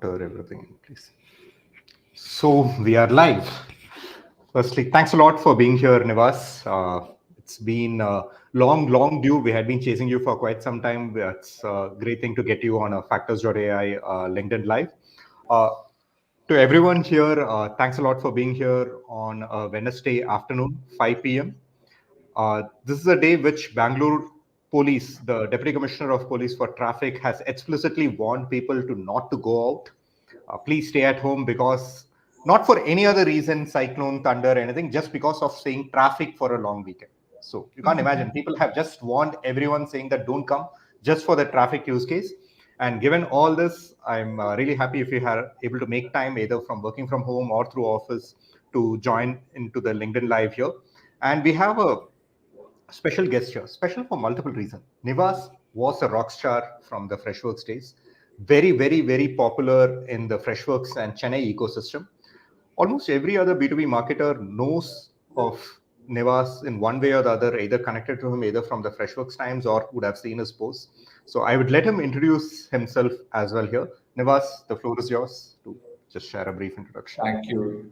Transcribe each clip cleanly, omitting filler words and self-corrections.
Everything, please. So we are live. Firstly, thanks a lot for being here, Nivas. It's been long due. We had been chasing you for quite some time. It's a great thing to get you on a Factors.ai LinkedIn Live. Uh, to everyone here, thanks a lot for being here on a Wednesday afternoon, 5 p.m. This is a day which Bangalore Police, the Deputy Commissioner of Police for Traffic, has explicitly warned people to not to go out. Please stay at home because not for any other reason, cyclone, thunder, anything, just because of saying traffic for a long weekend. So you can't imagine. People have just warned everyone saying that don't come just for the traffic use case. And given all this, I'm really happy if you are able to make time either from working from home or through office to join into the LinkedIn Live here. And we have a special guest here, special for multiple reasons. Nivas was a rock star from the Freshworks days, very popular in the Freshworks and Chennai ecosystem. Almost every other B2B marketer knows of Nivas in one way or the other, either connected to him, either from the Freshworks times or would have seen his posts. So I would let him introduce himself as well here. Nivas, the floor is yours to just share a brief introduction.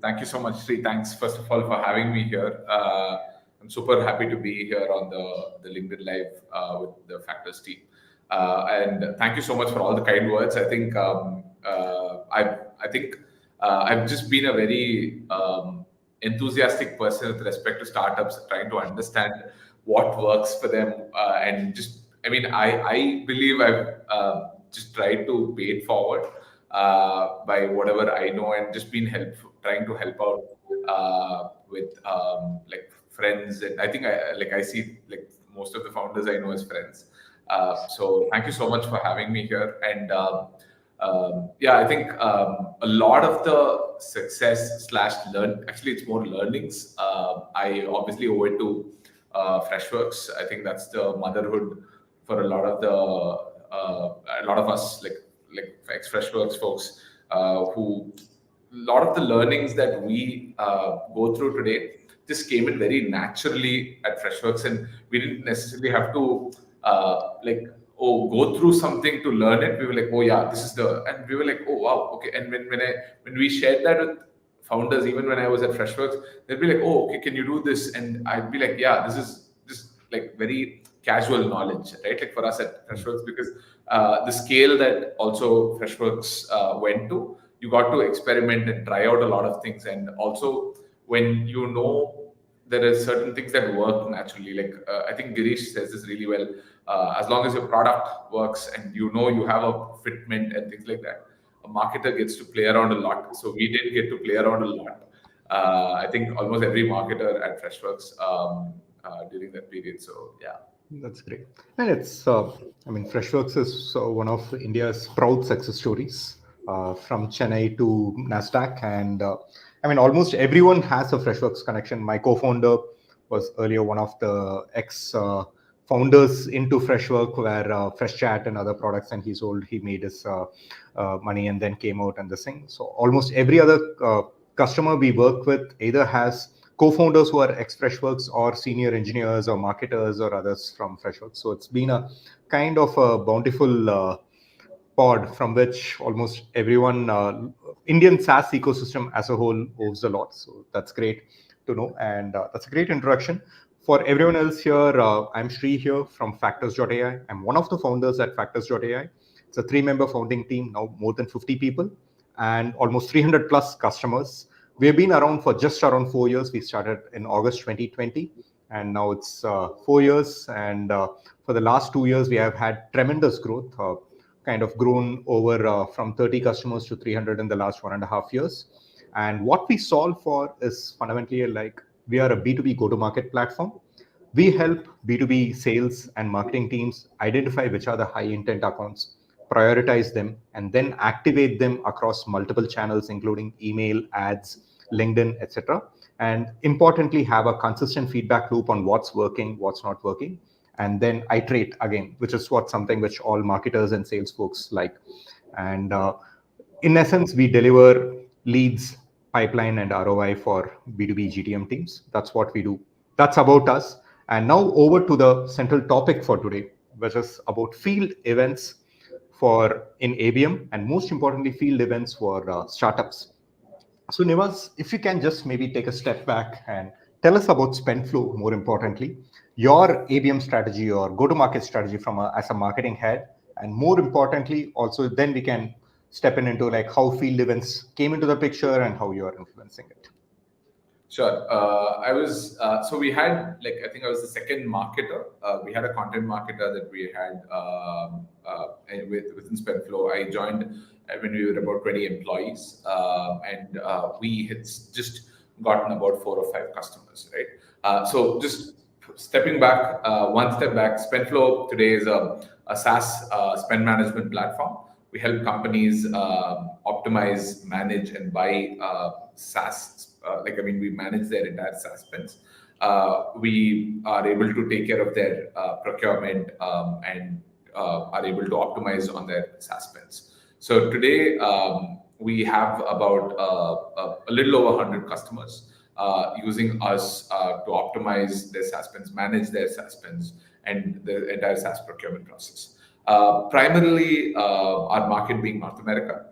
Thank you so much, Sri. Thanks, first of all, for having me here. I'm super happy to be here on the LinkedIn Live with the Factors team. And thank you so much for all the kind words. I think I've just been a very enthusiastic person with respect to startups, trying to understand what works for them, and just I believe I've just tried to pay it forward by whatever I know, and just been trying to help out with like friends. And I think I see like most of the founders I know as friends. So thank you so much for having me here. And I think a lot of the success / learn, actually it's more learnings. I obviously owe it to Freshworks. I think that's the motherhood for a lot of us, like ex-Freshworks folks, who a lot of the learnings that we go through today just came in very naturally at Freshworks, and we didn't necessarily have to go through something to learn it. We were like, oh yeah, this is and we were like, oh wow, okay. And when we shared that with founders, even when I was at Freshworks, they'd be like, oh okay, can you do this? And I'd be like, yeah, this is just like very casual knowledge, right? Like for us at Freshworks, because the scale that also Freshworks went to, you got to experiment and try out a lot of things. And also when you know there are certain things that work naturally, like I think Girish says this really well, as long as your product works and you know you have a fitment and things like that, a marketer gets to play around a lot. So we did get to play around a lot. I think almost every marketer at Freshworks during that period. So yeah. That's great. And it's, Freshworks is one of India's proud success stories, from Chennai to NASDAQ. And almost everyone has a Freshworks connection. My co-founder was earlier one of the ex-founders into Freshwork, where FreshChat and other products, and he made his money and then came out and this thing. So almost every other customer we work with either has co-founders who are ex-Freshworks or senior engineers or marketers or others from Freshworks. So it's been a kind of a bountiful pod from which almost everyone, Indian SaaS ecosystem as a whole, owes a lot. So that's great to know. And that's a great introduction. For everyone else here, I'm Sri here from Factors.ai. I'm one of the founders at Factors.ai. It's a 3-member founding team, now more than 50 people and almost 300 plus customers. We've been around for just around 4 years. We started in August 2020, and now it's 4 years. And for the last 2 years, we have had tremendous growth, kind of grown over from 30 customers to 300 in the last 1.5 years. And what we solve for is fundamentally like we are a B2B go-to-market platform. We help B2B sales and marketing teams identify which are the high intent accounts, prioritize them, and then activate them across multiple channels, including email, ads, LinkedIn, etc. And importantly, have a consistent feedback loop on what's working, what's not working, and then iterate again, which is something which all marketers and sales folks like. And in essence, we deliver leads, pipeline, and ROI for B2B GTM teams. That's what we do. That's about us. And now over to the central topic for today, which is about field events for in ABM, and most importantly, field events for startups. So, Nivas, if you can just maybe take a step back and tell us about SpendFlow, more importantly, your ABM strategy or go-to-market strategy as a marketing head, and more importantly, also then we can step into like how field events came into the picture and how you are influencing it. Sure. I was so we had like I think I was the second marketer. We had a content marketer that we had within SpendFlow. I joined when we were about 20 employees, and we had just gotten about 4 or 5 customers, right? So just stepping back, one step back, SpendFlow today is a SaaS spend management platform. We help companies optimize, manage, and buy SaaS. We manage their entire SaaS spends. We are able to take care of their procurement and are able to optimize on their SaaS spends. So today we have about a little over 100 customers using us to optimize their SaaS spends, manage their SaaS spends, and the entire SaaS procurement process. Primarily, our market being North America,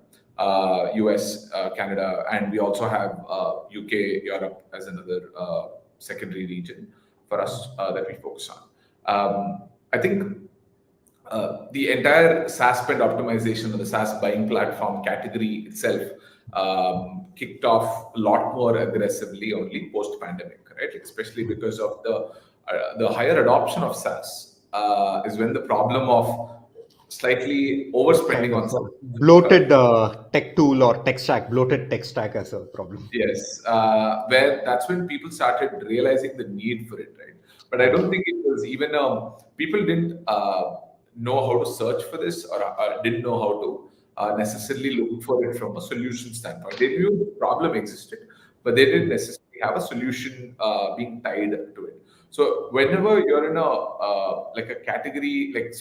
US, Canada, and we also have UK, Europe as another secondary region for us that we focus on. I think the entire SaaS spend optimization or the SaaS buying platform category itself kicked off a lot more aggressively only post-pandemic, right? Especially because of the higher adoption of SaaS is when the problem of slightly overspending on some bloated tech tool or tech stack, bloated tech stack as a problem. Yes, where that's when people started realizing the need for it, right? But I don't think it was even people didn't know how to search for this or didn't know how to necessarily look for it from a solution standpoint. They knew the problem existed, but they didn't necessarily have a solution being tied to it. So whenever you're in a like a category like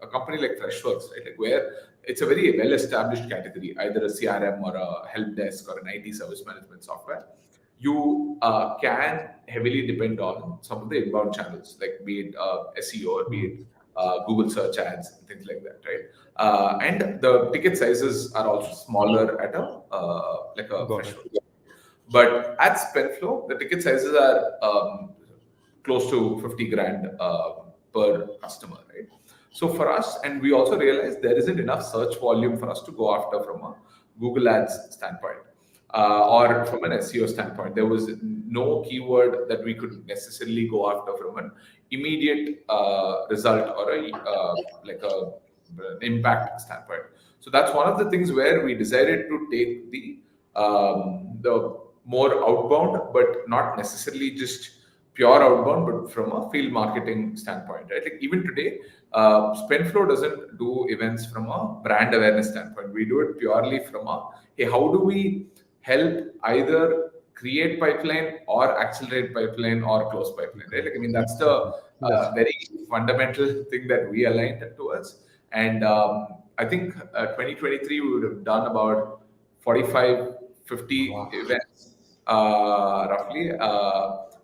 a company like Freshworks, right, like where it's a very well-established category, either a CRM or a help desk or an IT service management software, you can heavily depend on some of the inbound channels, like be it SEO or be it Google search ads and things like that, right? And the ticket sizes are also smaller at a like a Freshworks. But at SpendFlow, the ticket sizes are close to 50 grand per customer, right? So for us, and we also realized there isn't enough search volume for us to go after from a Google Ads standpoint or from an SEO standpoint. There was no keyword that we could necessarily go after from an immediate result or an impact standpoint. So that's one of the things where we decided to take the more outbound, but not necessarily just pure outbound, but from a field marketing standpoint, right? Like even today, SpendFlow doesn't do events from a brand awareness standpoint. We do it purely from hey, how do we help either create pipeline or accelerate pipeline or close pipeline, right? Like, I mean, that's the very fundamental thing that we aligned towards. And I think 2023, we would have done about 45, 50 events roughly.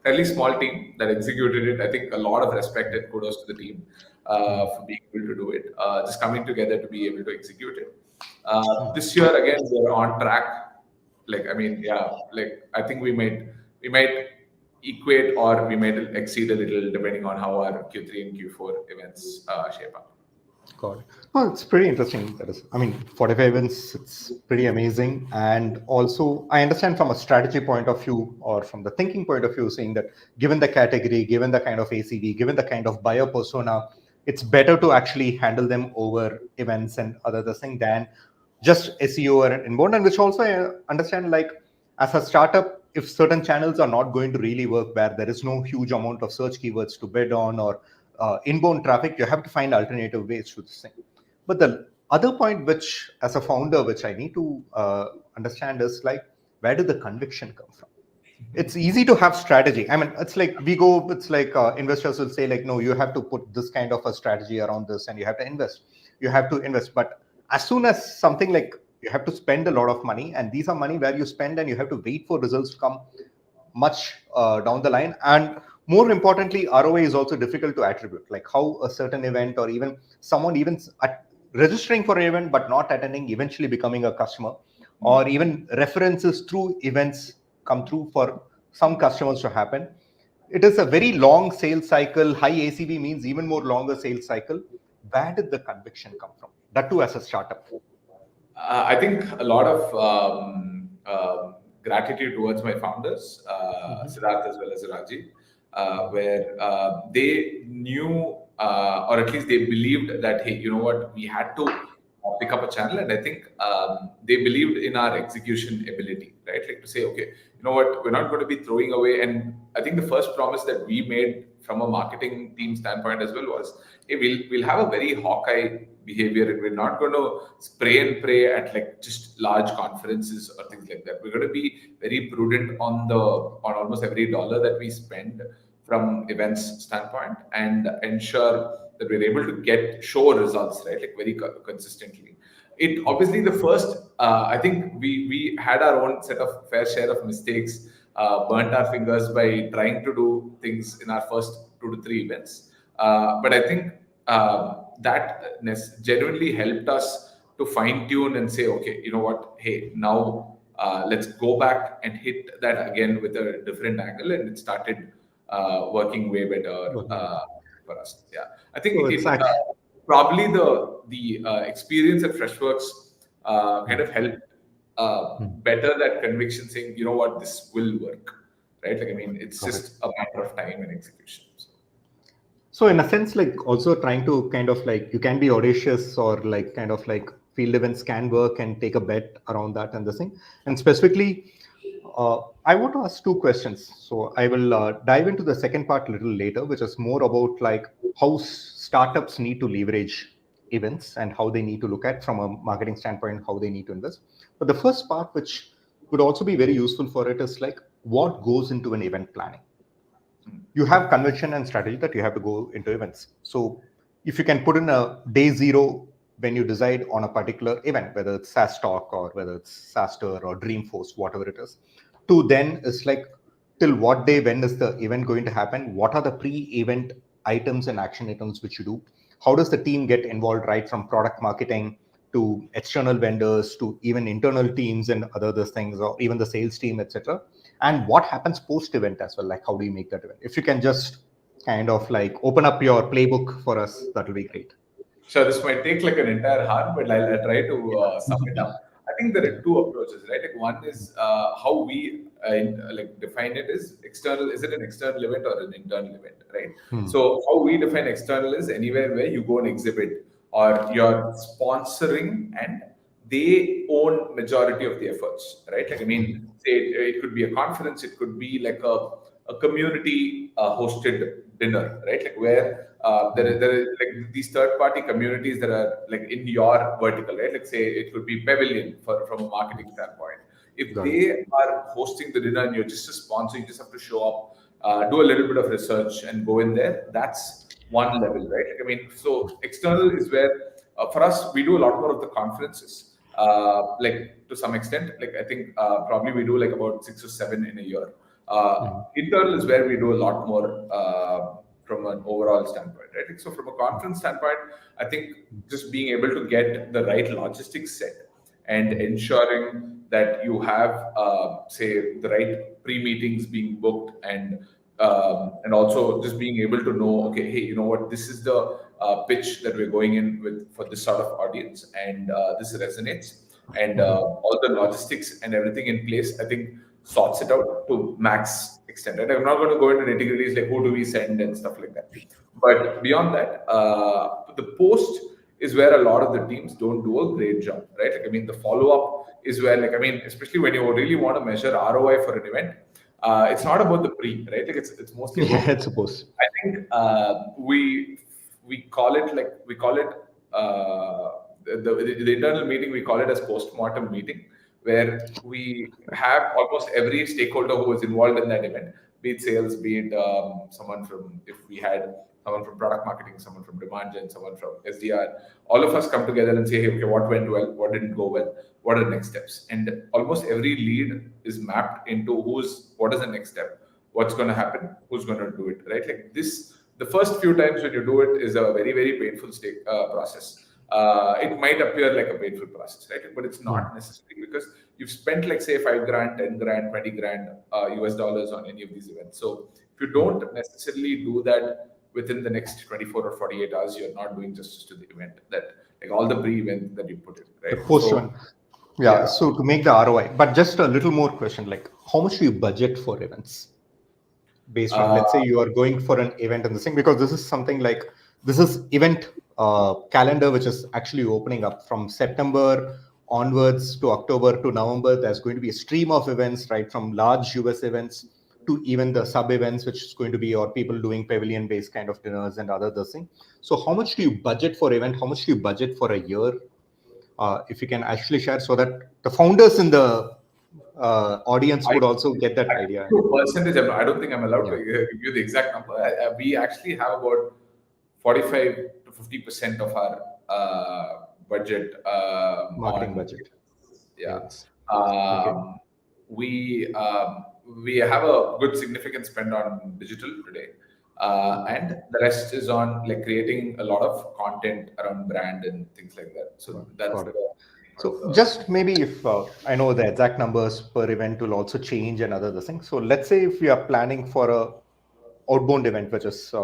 Fairly small team that executed it. I think a lot of respect and kudos to the team for being able to do it, just coming together to be able to execute it. This year again, we're on track. Like I mean, yeah, like I think we might equate or we might exceed a little depending on how our Q3 and Q4 events shape up. Got it. Oh, it's pretty interesting. That is, I mean, 45 events, it's pretty amazing. And also, I understand from a strategy point of view or from the thinking point of view, saying that given the category, given the kind of ACV, given the kind of buyer persona, it's better to actually handle them over events and other things than just SEO or inbound. And which also I understand, like as a startup, if certain channels are not going to really work, where there is no huge amount of search keywords to bid on or inbound traffic, you have to find alternative ways to this thing. But the other point, which as a founder, which I need to understand is like, where did the conviction come from? It's easy to have strategy. I mean, it's like it's like investors will say like, no, you have to put this kind of a strategy around this and you have to invest. But as soon as something like you have to spend a lot of money, and these are money where you spend and you have to wait for results to come much down the line. And more importantly, ROI is also difficult to attribute, like how a certain event or even someone even registering for an event but not attending, eventually becoming a customer, or even references through events come through for some customers to happen. It is a very long sales cycle. High ACV means even more longer sales cycle. Where did the conviction come from? That too as a startup. I think a lot of gratitude towards my founders, Siddharth as well as Rajiv, where they knew, or at least they believed that, hey, you know what, we had to pick up a channel. And I think they believed in our execution ability, right? Like to say, okay, you know what, we're not going to be throwing away. And I think the first promise that we made from a marketing team standpoint as well was, hey, we'll have a very Hawkeye behavior, and we're not going to spray and pray at like just large conferences or things like that. We're going to be very prudent on almost every dollar that we spend from events standpoint, and ensure that we're able to show results, right, like very consistently. It obviously, the first, I think we had our own set of fair share of mistakes, burnt our fingers by trying to do things in our first 2 to 3 events, but I think that genuinely helped us to fine tune and say, okay, you know what, hey, now let's go back and hit that again with a different angle, and it started working way better for us. Yeah, I think So it's probably the experience at Freshworks kind of helped better that conviction, saying, you know what, this will work, right? Like, I mean, it's just a matter of time and execution. So in a sense, like also trying to kind of like, you can be audacious, or like kind of like field events can work and take a bet around that and this thing. And specifically, I want to ask 2 questions. So I will dive into the second part a little later, which is more about like how startups need to leverage events and how they need to look at from a marketing standpoint, how they need to invest. But the first part, which would also be very useful for it, is like what goes into an event planning. You have convention and strategy that you have to go into events. So if you can put in a day zero when you decide on a particular event, whether it's SaaS Talk or whether it's SaaSter or Dreamforce, whatever it is, to then is like till what day, when is the event going to happen? What are the pre-event items and action items which you do? How does the team get involved, right from product marketing to external vendors to even internal teams and other things, or even the sales team, etc. And what happens post event as well, like how do you make that event? If you can just kind of like open up your playbook for us, that will be great. Sure, this might take like an entire hour, but I'll try to sum it up. I think there are 2 approaches, right? Like one is how we like define it is external. Is it an external event or an internal event, right? So how we define external is anywhere where you go and exhibit, or you're sponsoring, and they own majority of the efforts, right? Like, I mean, say it could be a conference, it could be like a community hosted dinner, right? Like where there is like these third party communities that are like in your vertical, right? Like say it could be Pavilion from a marketing standpoint. If they are hosting the dinner and you're just a sponsor, you just have to show up, do a little bit of research and go in there. That's one level, right? Like, I mean, so external is where for us, we do a lot more of the conferences. Like to some extent, like I think probably we do like about 6 or 7 in a year. Internal is where we do a lot more from an overall standpoint, right? Like, so from a conference standpoint, I think just being able to get the right logistics set and ensuring that you have, say, the right pre-meetings being booked, and also just being able to know, okay, hey, you know what, this is the pitch that we're going in with for this sort of audience, and this resonates, and all the logistics and everything in place, I think sorts it out to max extent. And I'm not going to go into nitty-gritties like who do we send and stuff like that. But beyond that, the post is where a lot of the teams don't do a great job, right? Like, I mean, the follow-up is where, like, I mean, especially when you really want to measure ROI for an event, it's not about the pre, right? Like it's mostly about, I suppose. I think we call it the internal meeting, we call it as post-mortem meeting, where we have almost every stakeholder who was involved in that event, be it sales, be it someone from, if we had someone from product marketing, someone from demand gen, someone from SDR, all of us come together and say, hey, okay, what went well, what didn't go well, what are the next steps? And almost every lead is mapped into what is the next step, what's going to happen, who's going to do it, right? Like this, the first few times when you do it is a very, very painful process. it might appear like a painful process, right? But it's not necessary, because you've spent like say 5 grand, 10 grand, 20 grand US dollars on any of these events. So if you don't necessarily do that within the next 24 or 48 hours, you're not doing justice to the event, that like all the pre-event that you put in, The right? post So one. Yeah. yeah. So to make the ROI, but just a little more question, like how much do you budget for events based on, Uh, let's say you are going for an event and the thing, because this is something like, this is event calendar, which is actually opening up from September onwards to October to November. There's going to be a stream of events, right? From large US events to even the sub events, which is going to be, or people doing pavilion based kind of dinners and other things. So how much do you budget for event? How much do you budget for a year? If you can actually share, so that the founders in the audience I would also get that idea. percentage, I don't think I'm allowed to Yeah, give you the exact number. We actually have about 45 to 50% of our budget marketing on, budget yeah. events. Okay. Um, we um, we have a good significant spend on digital today, and the rest is on like creating a lot of content around brand and things like that. So that's Got it. the part of So the. just maybe if I know the exact numbers per event will also change and other things. So let's say if we are planning for a outbound event, which is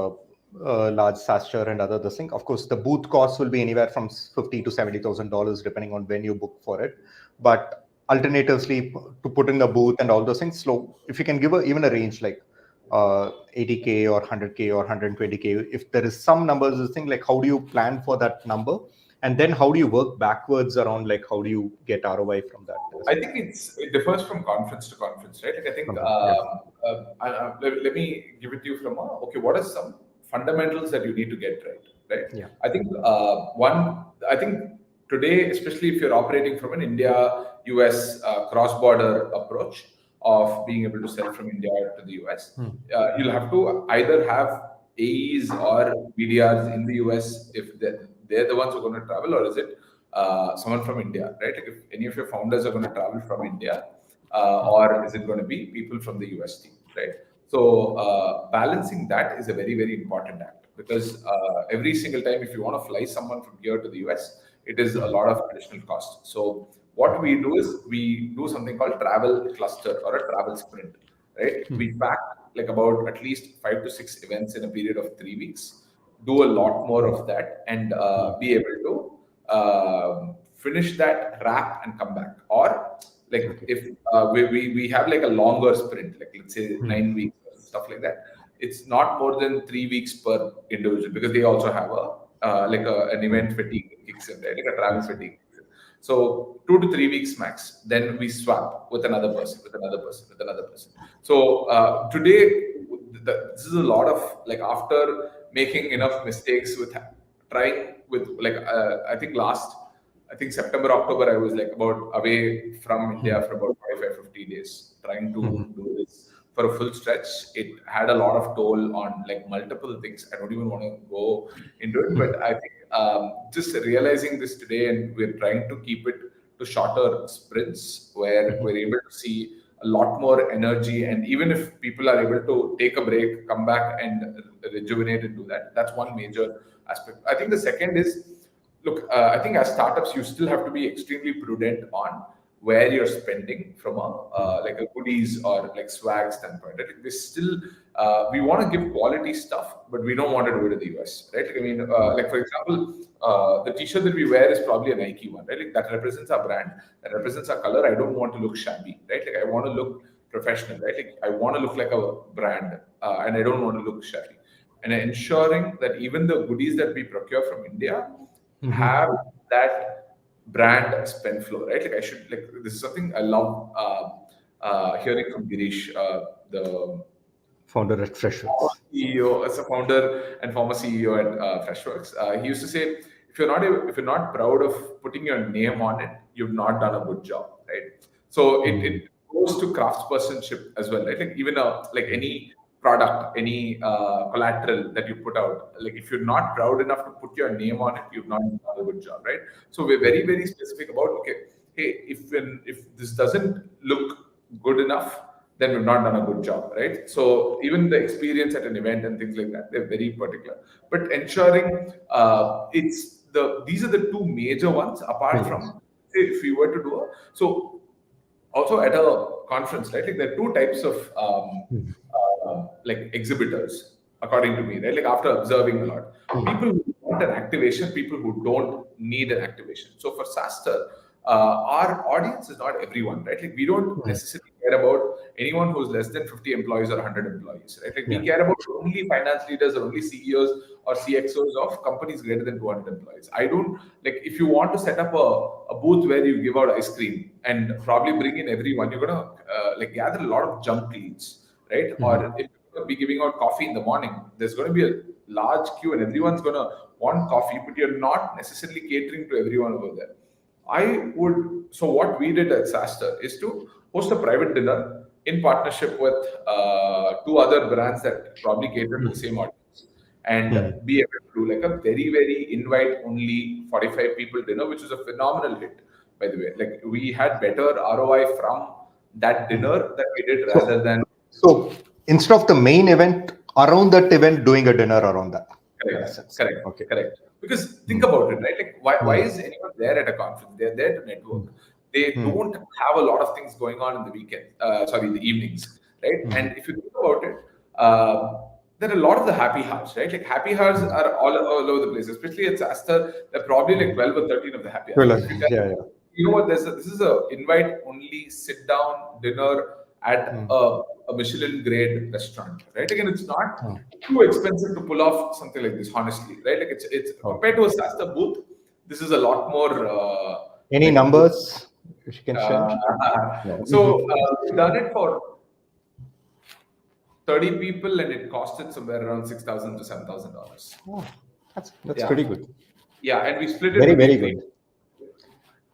large stature and other the thing. Of course, the booth cost will be anywhere from $50,000 to $70,000 depending on when you book for it. But alternatively, to put in the booth and all those things. So if you can give even a range like 80K or 100K or 120K, if there is some numbers, this thing, like how do you plan for that number? And then how do you work backwards around, like how do you get ROI from that? I think it differs from conference to conference, right? Like I think Yeah. let me give it to you from okay, what are some fundamentals that you need to get right, right? Yeah. I think I think today, especially if you're operating from an India US cross-border approach of being able to sell from India to the US, you'll have to either have AEs or BDRs in the US if they're the ones who are going to travel, or is it someone from India, right? Like if any of your founders are going to travel from India, or is it going to be people from the US team, right? So balancing that is a very, very important act, because every single time if you want to fly someone from here to the US, it is a lot of additional cost. So what we do is we do something called travel cluster or a travel sprint, right? We pack like about at least 5 to 6 events in a period of 3 weeks, do a lot more of that, and be able to finish that, wrap, and come back. Or like if we have like a longer sprint, like let's say 9 weeks or stuff like that, it's not more than 3 weeks per individual, because they also have a an event fatigue kicks in, right? Like a travel fatigue. So 2 to 3 weeks max. Then we swap with another person, with another person, with another person. So today, this is a lot of like after making enough mistakes with trying with like I think September, October, I was like about away from India for about 45, 50 days, trying to do this for a full stretch. It had a lot of toll on like multiple things. I don't even want to go into it, but I think just realizing this today, and we're trying to keep it to shorter sprints where we're able to see a lot more energy. And even if people are able to take a break, come back and rejuvenate and do that, that's one major aspect. I think the second is, look, I think as startups, you still have to be extremely prudent on where you're spending from a like a goodies or like swag standpoint. Right? Like we still we want to give quality stuff, but we don't want to do it in the US, right? Like, I mean, like for example, the T-shirt that we wear is probably a Nike one, right? Like that represents our brand, that represents our color. I don't want to look shabby, right? Like I want to look professional, right? Like I want to look like a brand, and I don't want to look shabby. And ensuring that even the goodies that we procure from India have that brand spend flow, right? Like I should like this is something I love hearing from Girish, the Founder at Freshworks. CEO, as a founder and former CEO at Freshworks. He used to say, if you're not proud of putting your name on it, you've not done a good job, right? So it goes to craftspersonship as well, right? Like even like any product, any collateral that you put out, like if you're not proud enough to put your name on it, you've not done a good job, right? So we're very, very specific about, okay, hey, if this doesn't look good enough, then we've not done a good job, right? So even the experience at an event and things like that, they're very particular. But ensuring it's these are the two major ones. Apart Yes. from, say, if we were to do a, so also at a conference, right? Like there are two types of Mm. like exhibitors, according to me, right? Like after observing a lot, Mm. people who want an activation, people who don't need an activation. So for Saster, our audience is not everyone, right? Like we don't Mm. necessarily care about anyone who's less than 50 employees or 100 employees, right? Like we Yeah. care about only finance leaders or only CEOs or CXOs of companies greater than 200 employees. I don't like if you want to set up a booth where you give out ice cream and probably bring in everyone, you're gonna like gather a lot of junk leads, right? Mhm. Or if you're going to be giving out coffee in the morning, there's going to be a large queue and everyone's going to want coffee, but you're not necessarily catering to everyone over there. I would, so what we did at Saster is to host a private dinner in partnership with two other brands that probably cater to the same audience and Mm. be able to do like a very invite only 45 people dinner, which was a phenomenal hit, by the way. Like we had better ROI from that Mm. dinner that we did So, rather than so instead of the main event, around that event, doing a dinner around that, in a correct, sense. correct, Okay. correct. Because think Mm. about it, right? Like, why Mm. is anyone there at a conference? They're there to network. Mm. They Mm. don't have a lot of things going on in the weekend, sorry, in the evenings, right? Mm. And if you think about it, there are a lot of the happy hours, right? Like happy hours Mm. are all over the place, especially at Aster. There are probably like Mm. 12 or 13 of the happy hours. Well, Like if you tell, yeah, yeah. you know what, this is a invite only sit down dinner at Mm. a Michelin grade restaurant, right? Again, it's not Mm. too expensive to pull off something like this, honestly, right? Like it's compared Okay. to a Shasta booth, this is a lot more Any like good. numbers if you can share? No. So we've done it for 30 people, and it costed somewhere around $6,000 to $7,000. Oh, that's Yeah, pretty good. yeah, and we split it Very, very between three. good.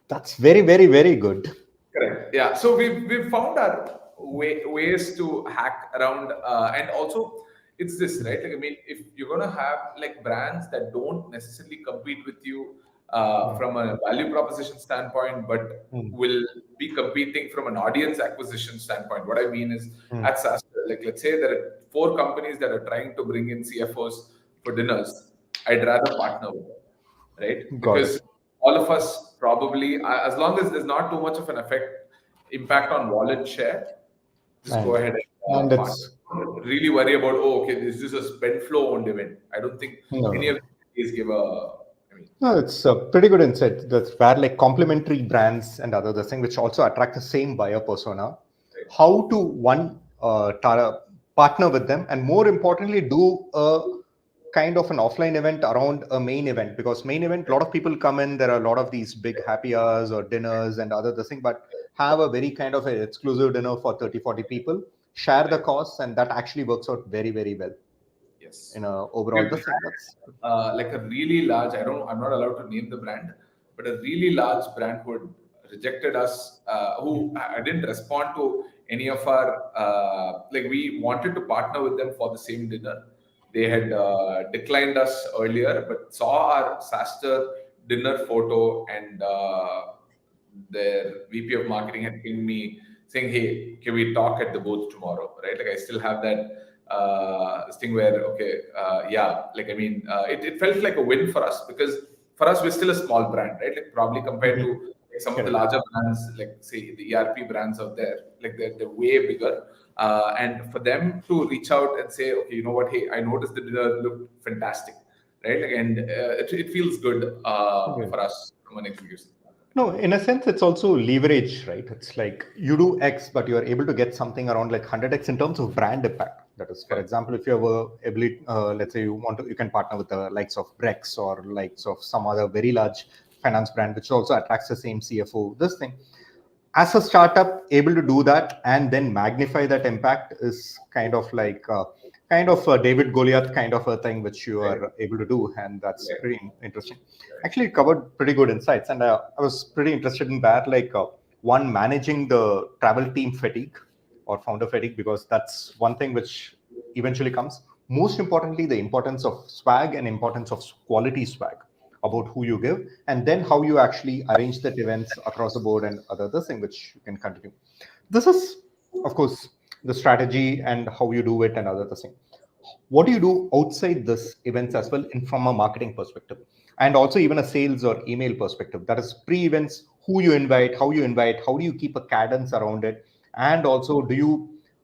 That's very good. Correct. Yeah. So we've found our ways to hack around, and also it's this, right? Like I mean, if you're gonna have like brands that don't necessarily compete with you Mm. from a value proposition standpoint, but Mm. will be competing from an audience acquisition standpoint. What I mean is, Mm. at Saster, like let's say there are four companies that are trying to bring in CFOs for dinners. I'd rather partner with them, right? Got Because it. all of us probably, as long as there's not too much of an impact on wallet share, just go And ahead and and partner. it's Don't really worry about, oh, okay, this is a spend flow owned event. I don't think no, any of no. these give a, I mean, No, it's a pretty good insight. That's where like complementary brands and other the thing which also attract the same buyer persona. right. How to one partner with them, and more importantly, do a kind of an offline event around a main event, because main event a lot of people come in. There are a lot of these big happy hours or dinners and other the thing, but have a very kind of an exclusive dinner for 30-40 people, share the Right. costs, and that actually works out very well Yes. in a overall We've the thing. had That's like a really large, I'm not allowed to name the brand, but a really large brand who had rejected us, who didn't respond to any of our, like we wanted to partner with them for the same dinner. They had declined us earlier, but saw our Saster dinner photo, and their VP of marketing had pinged me saying, "Hey, can we talk at the booth tomorrow?" Right? Like I still have that this thing where okay, yeah, like I mean, it felt like a win for us because for us we're still a small brand, right? Like probably compared Mhm. to like, some of the Correct. larger brands, like say the ERP brands out there, like they're way bigger. And for them to reach out and say, okay, you know what? Hey, I noticed the dinner looked fantastic, right? Like, and it feels good Okay. for us from an execution. No, in a sense, it's also leverage, right? It's like you do X, but you are able to get something around like 100X in terms of brand impact. That is, for Correct. example, if you have a ability, let's say you want to, you can partner with the likes of Brex or likes of some other very large finance brand, which also attracts the same CFO. This thing, as a startup, able to do that and then magnify that impact is kind of a David Goliath kind of a thing which you Right. are able to do, and that's Right. pretty interesting. Right. Actually, it covered pretty good insights, and I was pretty interested in that, like one managing the travel team fatigue or founder fatigue, because that's one thing which eventually comes. Most importantly, the importance of swag and importance of quality swag about who you give, and then how you actually arrange that events across the board and other thing which you can continue. This is, of course, the strategy and how you do it and other thing. What do you do outside this events as well, in from a marketing perspective? and also even a sales or email perspective. That is pre-events, who you invite, how do you keep a cadence around it, and also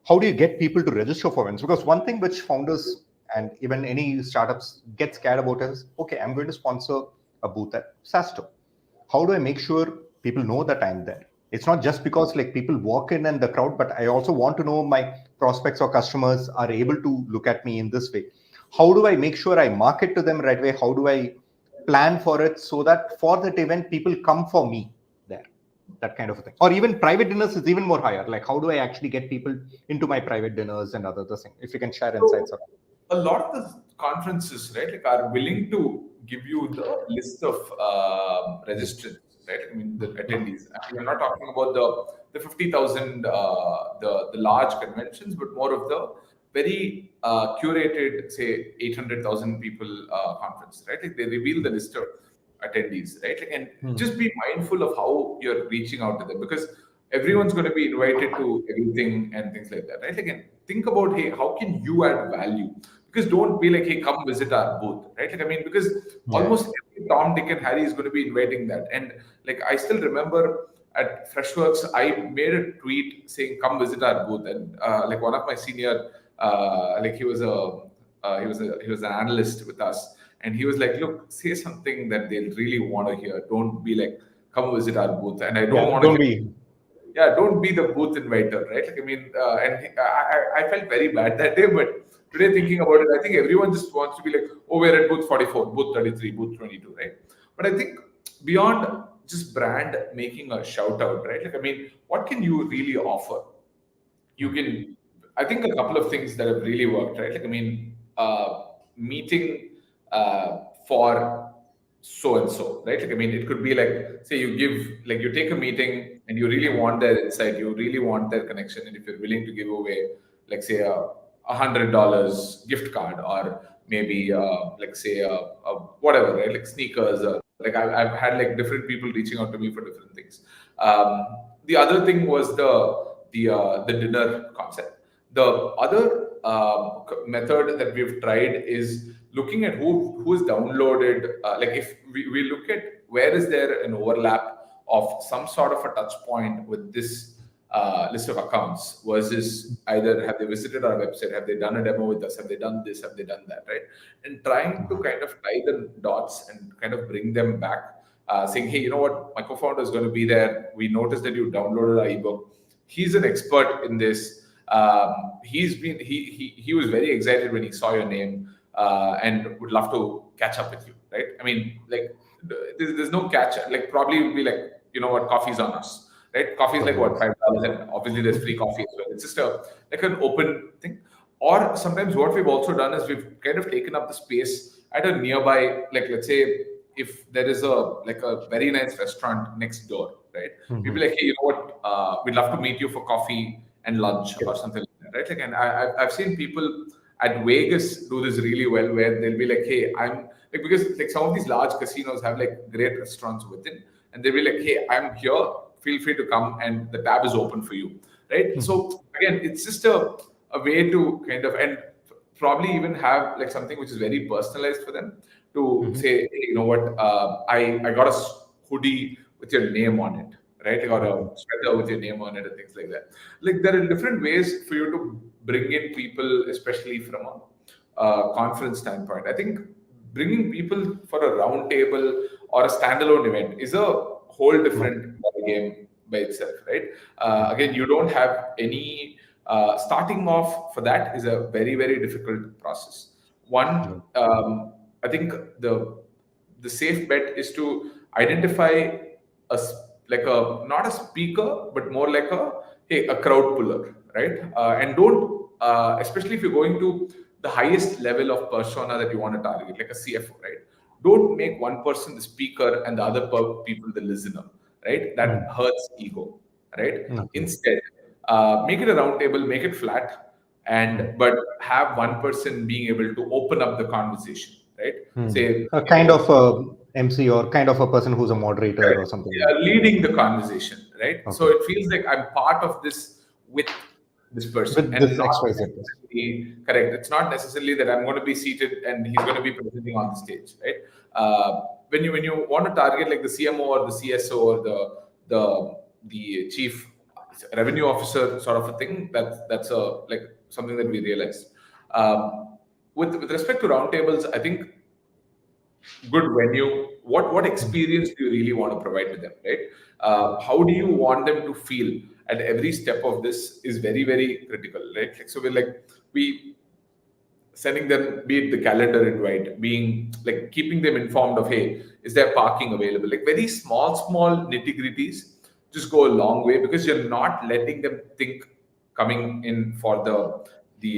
how do you get people to register for events? Because one thing which founders and even any startups get scared about is, okay, I'm going to sponsor a booth at Sasto. How do I make sure people know that I'm there? It's not just because like people walk in and the crowd, but I also want to know my prospects or customers are able to look at me in this way. How do I make sure I market to them right away? How do I plan for it so that for that event people come for me there? That kind of a thing. Or even private dinners is even more higher. Like how do I actually get people into my private dinners and other things? If you can share So insights on a lot of the conferences, right, like are willing to give you the list of registrants, right? I mean the attendees. I mean, I'm not talking about the 50,000 the large conventions, but more of the very curated, say 800,000 people conference, right? Like they reveal the list of attendees, right? Like, and just be mindful of how you're reaching out to them, because everyone's going to be invited to everything and things like that, right? Like, and think about, hey, how can you add value? Because don't be like, hey, come visit our booth, right? Like, I mean, because yeah. almost every Tom, Dick, and Harry is going to be inviting that. And like, I still remember at Freshworks, I made a tweet saying, come visit our booth. And like one of my senior, like he was an analyst with us, and he was like, look, say something that they'll really want to hear. Don't be like, come visit our booth. And I don't Yeah, want to don't hear, be. yeah, don't be the booth inviter, right? Like, I mean, I felt very bad that day, but today thinking about it, I think everyone just wants to be like, oh, we're at booth 44, booth 33, booth 22, right? But I think beyond just brand making a shout out, right? Like, I mean, what can you really offer? You can, I think a couple of things that have really worked, right? Like, I mean, meeting for so and so, right? Like, I mean, it could be like, say you give, like you take a meeting and you really want their insight, you really want their connection. And if you're willing to give away, like say $100 gift card, or maybe like say whatever, right? Like sneakers, or like I've had like different people reaching out to me for different things. The other thing was the dinner concept. The other method that we've tried is looking at who's downloaded. Like if we look at where is there an overlap of some sort of a touch point with this list of accounts, versus either have they visited our website, have they done a demo with us, have they done this, have they done that, right? And trying to kind of tie the dots and kind of bring them back, saying, hey, you know what, my co-founder is going to be there. We noticed that you downloaded our ebook. He's an expert in this. He was very excited when he saw your name, and would love to catch up with you, right? I mean, like there's no catch. Like probably would be like, you know what, coffee's on us, right? Coffee is like what, $5, and obviously there's free coffee as well. It's just a like an open thing. Or sometimes what we've also done is we've kind of taken up the space at a nearby, like let's say if there is a very nice restaurant next door, right? We'd be like, hey, you know what? We'd love to meet you for coffee and lunch or something like that, right? Like, and I've seen people at Vegas do this really well, where they'll be like, hey, I'm like, because like some of these large casinos have like great restaurants within, and they'll be like, hey, I'm here. Feel free to come, and the tab is open for you, right? So again, it's just a way to kind of, and probably even have like something which is very personalized for them to say, hey, you know what, I got a hoodie with your name on it, right? I got a sweater with your name on it and things like that. Like there are different ways for you to bring in people, especially from a conference standpoint. I think bringing people for a round table or a standalone event is a whole different game by itself, right? Again, you don't have any starting off for that is a very, very difficult process. One, I think the safe bet is to identify like a not a speaker, but more like a, hey, a crowd puller, right? And don't especially if you're going to the highest level of persona that you want to target, like a CFO, right? Don't make one person the speaker and the other people the listener, right? That hurts ego, right? Instead, make it a round table, make it flat, and but have one person being able to open up the conversation, right? Say, A kind of a MC or kind of a person who's a moderator correct. or something like Yeah, that. leading the conversation, right? So Okay. it feels like I'm part of this with this person, With and this not XYZ person. necessarily correct. It's not necessarily that I'm going to be seated and he's going to be presenting on the stage, right? when you want to target like the CMO or the CSO or the chief revenue officer sort of a thing, that's a like something that we realized. With respect to roundtables, I think good venue, what experience do you really want to provide to them, right? How do you want them to feel at every step of this is very, very critical, right? Like, so we sending them, be it the calendar invite, being like keeping them informed of, hey, is there parking available? Like very small nitty gritties just go a long way, because you're not letting them think coming in for the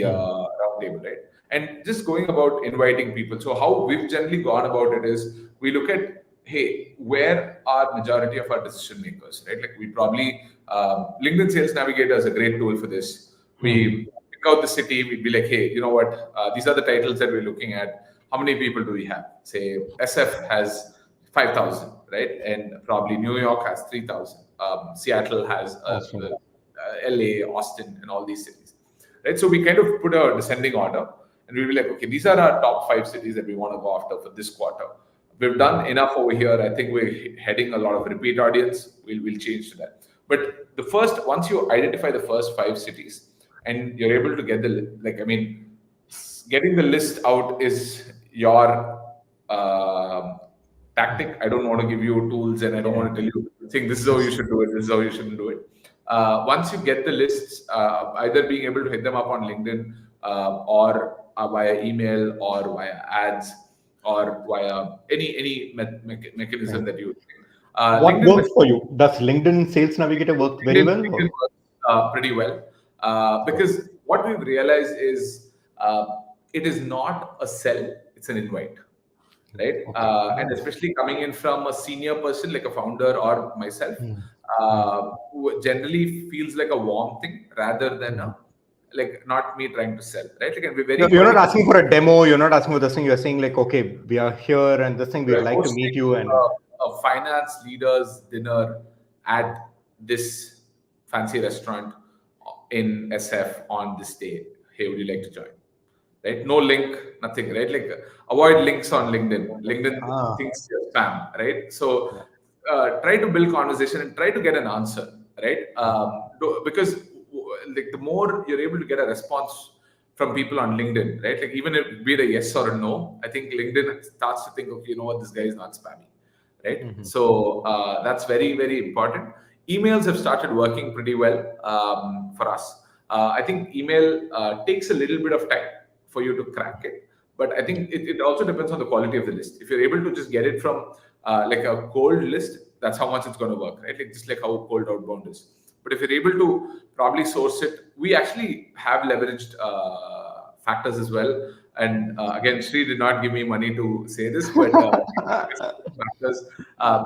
round table, right? And just going about inviting people. So how we've generally gone about it is we look at, hey, where are majority of our decision makers, right? Like we probably LinkedIn Sales Navigator is a great tool for this. We pick out the city, we'd be like, hey, you know what? These are the titles that we're looking at. How many people do we have? Say SF has 5,000, right? And probably New York has 3,000. Seattle has Awesome. LA, Austin, and all these cities, right? So we kind of put a descending order, and we'll be like, okay, these are our top 5 cities that we want to go after for this quarter. We've done enough over here. I think we're heading a lot of repeat audience. We'll change to that. But once you identify the first 5 cities, and you're able to get getting the list out is your tactic. I don't want to give you tools, and I don't want to tell you, think this is how you should do it, this is how you shouldn't do it. Once you get the lists, either being able to hit them up on LinkedIn, or via email, or via ads, or via any mechanism that you think. What LinkedIn works for you? Does LinkedIn Sales Navigator work very well? LinkedIn works pretty well, because what we've realized is it is not a sell, it's an invite, right? And especially coming in from a senior person like a founder or myself, who generally feels like a warm thing rather than like not me trying to sell, right? Like, and we're very You're not asking for a demo. You're not asking for this thing. You're saying like, okay, we are here, and this thing we'd like to meet you. And a finance leaders dinner at this fancy restaurant in SF on this day. Hey, would you like to join? Right? No link, nothing, right? Like avoid links on LinkedIn. LinkedIn thinks you're spam, right? So try to build conversation and try to get an answer, right? Because like the more you're able to get a response from people on LinkedIn, right? Like even if be it a yes or a no, I think LinkedIn starts to think, okay, you know what, this guy is not spammy, right? So that's very, very important. Emails have started working pretty well for us. I think email takes a little bit of time for you to crack it, but I think it also depends on the quality of the list. If you're able to just get it from like a cold list, that's how much it's going to work, right? Like just like how cold outbound is. But if you're able to probably source it, we actually have leveraged factors as well. And again, Sri did not give me money to say this, but factors.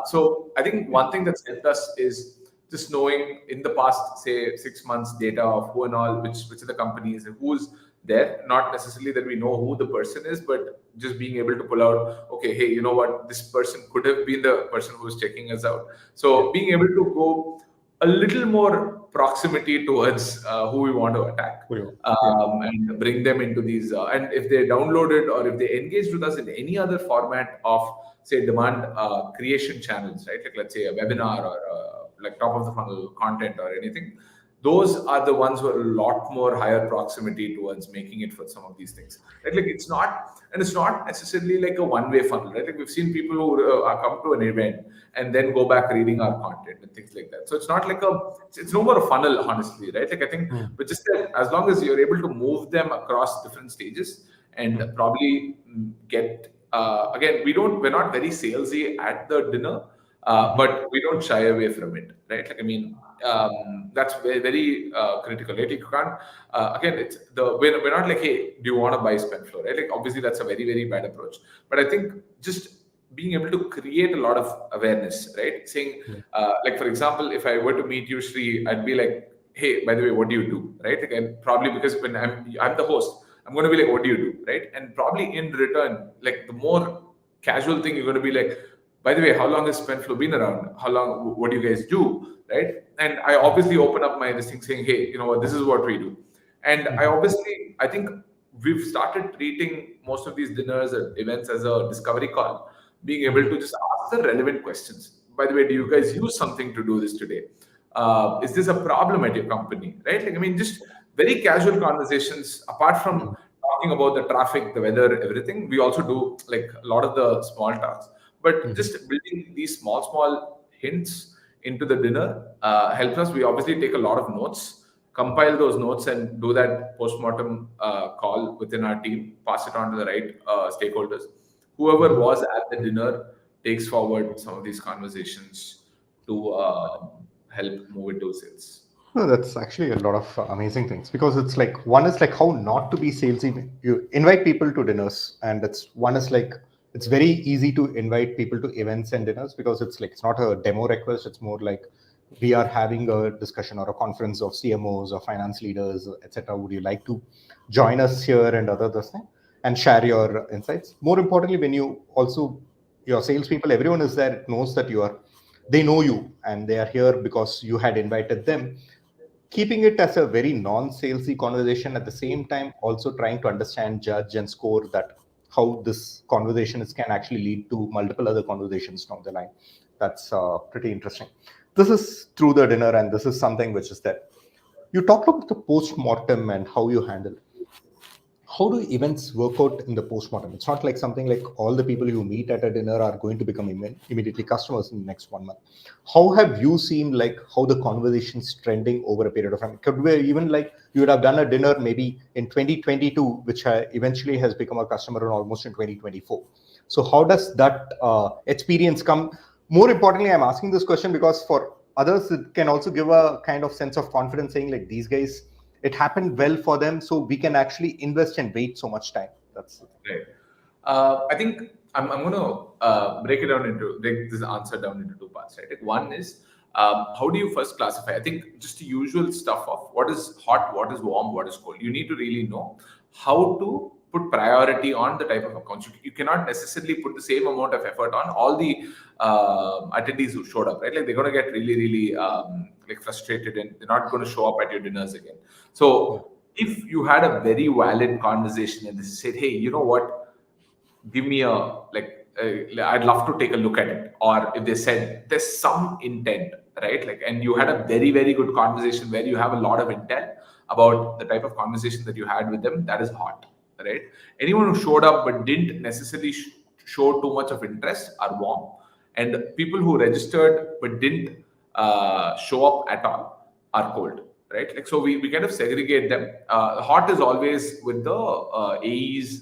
So I think one thing that's helped us is just knowing in the past, say 6 months data of who and all, which are the companies and who's there. Not necessarily that we know who the person is, but just being able to pull out, okay, hey, you know what, this person could have been the person who's checking us out. So being able to go a little more proximity towards who we want to attack, and bring them into these. And if they downloaded or if they engaged with us in any other format of, say, demand creation channels, right? Like let's say a webinar or like top of the funnel content or anything. Those are the ones who are a lot more higher proximity towards making it for some of these things, right? Like it's not necessarily like a one-way funnel, right? Like we've seen people who come to an event and then go back reading our content and things like that. So it's not like it's no more a funnel, honestly, right? Like I think, but just that as long as you're able to move them across different stages and probably get, again, we're not very salesy at the dinner, but we don't shy away from it, right? Like, I mean, that's very, very critical, right? You can't, again, we're not like, hey, do you want to buy SpendFlow, right? Like, obviously, that's a very, very bad approach. But I think just being able to create a lot of awareness, right? Saying, like, for example, if I were to meet you, Sri, I'd be like, hey, by the way, what do you do, right? Like, and probably because when I'm the host, I'm going to be like, what do you do, right? And probably in return, like the more casual thing, you're going to be like, by the way, how long has SpendFlow been around? How long? What do you guys do, right? And I obviously open up my this thing saying, hey, you know what, this is what we do. And I think we've started treating most of these dinners and events as a discovery call, being able to just ask the relevant questions. By the way, do you guys use something to do this today? Is this a problem at your company? Right? Like, I mean, just very casual conversations. Apart from talking about the traffic, the weather, everything, we also do like a lot of the small talks. But just building these small hints into the dinner helps us. We obviously take a lot of notes, compile those notes, and do that postmortem call within our team, pass it on to the right stakeholders. Whoever was at the dinner takes forward some of these conversations to help move it to sales. No, that's actually a lot of amazing things, because it's like, one is like how not to be salesy. You invite people to dinners, and it's one is like, it's very easy to invite people to events and dinners, because it's like, it's not a demo request. It's more like, we are having a discussion or a conference of CMOs or finance leaders, etc. Would you like to join us here and other this thing and share your insights? More importantly, when you also, your salespeople, everyone is there, knows that you are, they know you and they are here because you had invited them. Keeping it as a very non-salesy conversation, at the same time also trying to understand, judge and score that how this conversation is, can actually lead to multiple other conversations down the line. That's pretty interesting. This is through the dinner, and this is something which is that you talked about the post-mortem and how you handle. How do events work out in the postmortem? It's not like something like all the people you meet at a dinner are going to become immediately customers in the next 1 month. How have you seen like how the conversation's trending over a period of time? Could we even like, you would have done a dinner maybe in 2022, which eventually has become a customer in almost in 2024. So how does that experience come? More importantly, I'm asking this question because for others, it can also give a kind of sense of confidence, saying like, these guys, it happened well for them, so we can actually invest and wait so much time. That's right. I think I'm going to break this answer down into two parts. Right. Like one is how do you first classify? I think just the usual stuff of what is hot, what is warm, what is cold. You need to really know how to put priority on the type of accounts. You cannot necessarily put the same amount of effort on all the attendees who showed up. Right. Like they're going to get really like frustrated, and they're not going to show up at your dinners again. So if you had a very valid conversation and they said, hey, you know what, give me a I'd love to take a look at it, or if they said there's some intent, right, like, and you had a very good conversation where you have a lot of intent about the type of conversation that you had with them, that is hot, right? Anyone who showed up but didn't necessarily show too much of interest are warm, and people who registered but didn't show up at all are cold, right? Like, so we kind of segregate them. Hot is always with the AEs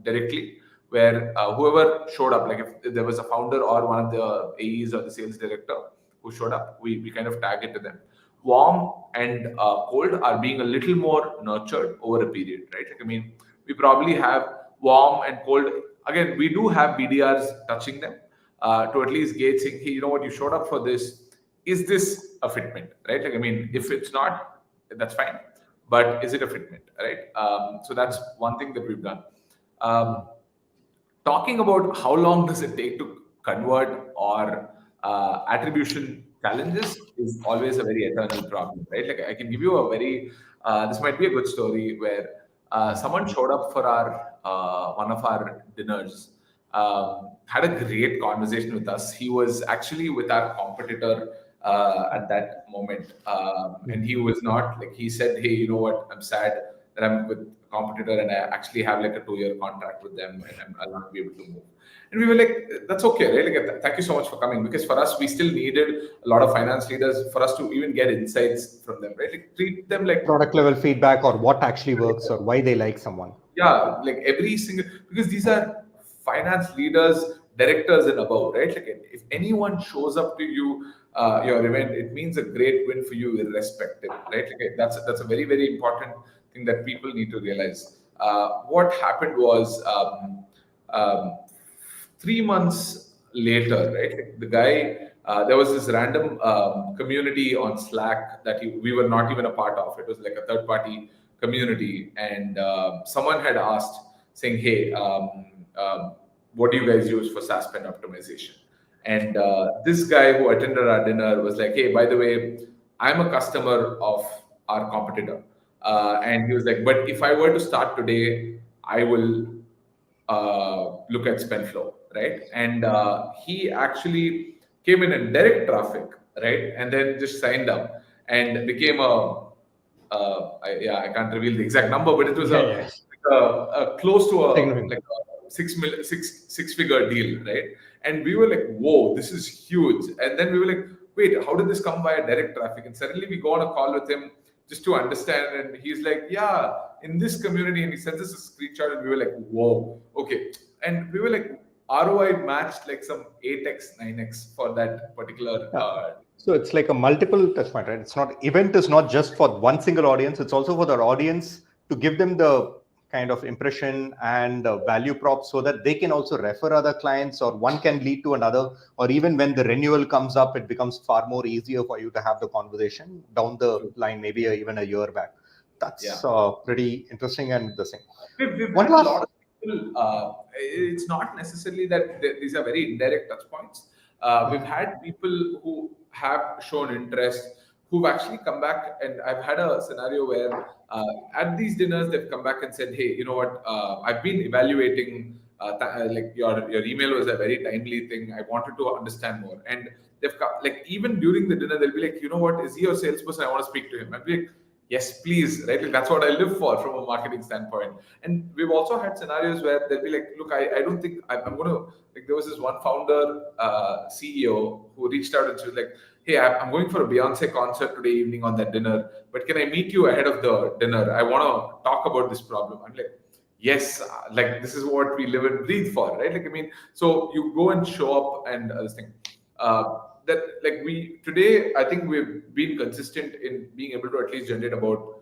directly, where whoever showed up, like if there was a founder or one of the AEs or the sales director who showed up, we kind of tag it to them. Warm and cold are being a little more nurtured over a period, right? Like, I mean, we probably have warm and cold. Again, we do have BDRs touching them to at least gauge, saying, hey, you know what, you showed up for this. Is this a fitment, right? Like, I mean, if it's not, that's fine. But is it a fitment, right? So that's one thing that we've done. Talking about how long does it take to convert or attribution challenges is always a very eternal problem, right? Like I can give you a very, this might be a good story where someone showed up for our one of our dinners, had a great conversation with us. He was actually with our competitor at that moment, and he was not like, he said, hey, you know what, I'm sad that I'm with a competitor and I actually have like a 2-year contract with them, and I'll not be able to move. And we were like, that's okay, right? Like, thank you so much for coming, because for us, we still needed a lot of finance leaders for us to even get insights from them, right? Like, treat them like product level feedback, or what actually works, or why they like someone. Yeah, like every single, because these are finance leaders, directors and above, right? Like if anyone shows up to you, your event, it means a great win for you irrespective, right? Like that's a very important thing that people need to realize. What happened was, 3 months later, right? Like the guy, there was this random community on Slack that we were not even a part of. It was like a third party community, and someone had asked, saying, "Hey, what do you guys use for SaaS spend optimization?" And this guy who attended our dinner was like, "Hey, by the way, I'm a customer of our competitor," and he was like, "But if I were to start today, I will look at spend flow." right? And he actually came in direct traffic, right? And then just signed up and became I can't reveal the exact number, but it was Yeah, yeah. a close to a Significant. like a six figure deal, right? And we were like, whoa, this is huge. And then we were like, wait, how did this come via direct traffic? And suddenly we go on a call with him just to understand. And he's like, yeah, in this community. And he sends us a screenshot, and we were like, whoa, okay. And we were like, ROI matched like some 8x, 9x for that particular. So it's like a multiple touch point, right? It's not, event is not just for one single audience. It's also for the audience to give them the kind of impression and value props so that they can also refer other clients, or one can lead to another, or even when the renewal comes up, it becomes far more easier for you to have the conversation down the line, maybe even a year back. That's pretty interesting and the same. We've One had a last, lot of people. It's not necessarily that these are very indirect touch points. We've had people who have shown interest, who've actually come back, and I've had a scenario where at these dinners they've come back and said, "Hey, you know what? I've been evaluating. Like your email was a very timely thing. I wanted to understand more." And they've come, like even during the dinner, they'll be like, "You know what? Is he your salesperson? I want to speak to him." I'll be like, yes, please, right? Like, that's what I live for from a marketing standpoint. And we've also had scenarios where they'll be like, look, I don't think I'm going to, like, there was this one founder, CEO who reached out and she was like, hey, I'm going for a Beyonce concert today evening on that dinner, but can I meet you ahead of the dinner? I want to talk about this problem. I'm like, yes, like this is what we live and breathe for, right? Like, I mean, so you go and show up and this thing. That like we today, I think we've been consistent in being able to at least generate about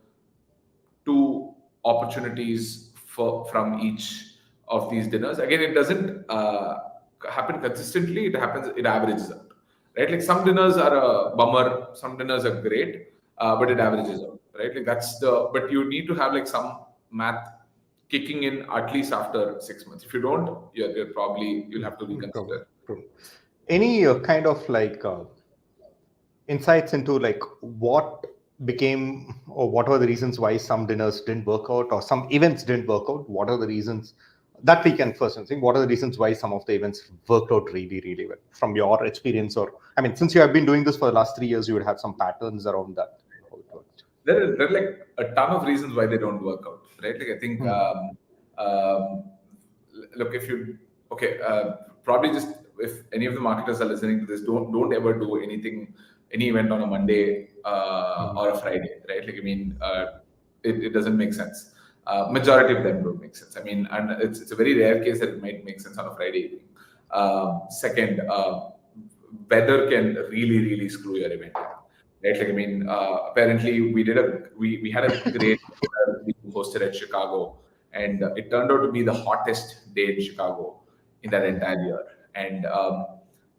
2 opportunities from each of these dinners. Again, it doesn't happen consistently. It averages out, right? Like some dinners are a bummer, some dinners are great, but it averages out, right? Like that's the. But you need to have like some math kicking in at least after 6 months. If you don't, you'll have to reconsider. any kind of like insights into like what became, or what were the reasons why some dinners didn't work out or some events didn't work out? What are the reasons that we can first think? What are the reasons why some of the events worked out really, really well from your experience? Or, I mean, since you have been doing this for the last 3 years, you would have some patterns around that. How it worked. There are like a ton of reasons why they don't work out, right? Like I think, look, if you, okay, probably just if any of the marketers are listening to this, don't ever do any event on a Monday or a Friday, right? Like I mean, it doesn't make sense. Majority of them don't make sense. I mean, and it's a very rare case that it might make sense on a Friday evening. Second, weather can really screw your event up, right? Like I mean, apparently we had a great dinner we hosted at Chicago, and it turned out to be the hottest day in Chicago in that entire year. And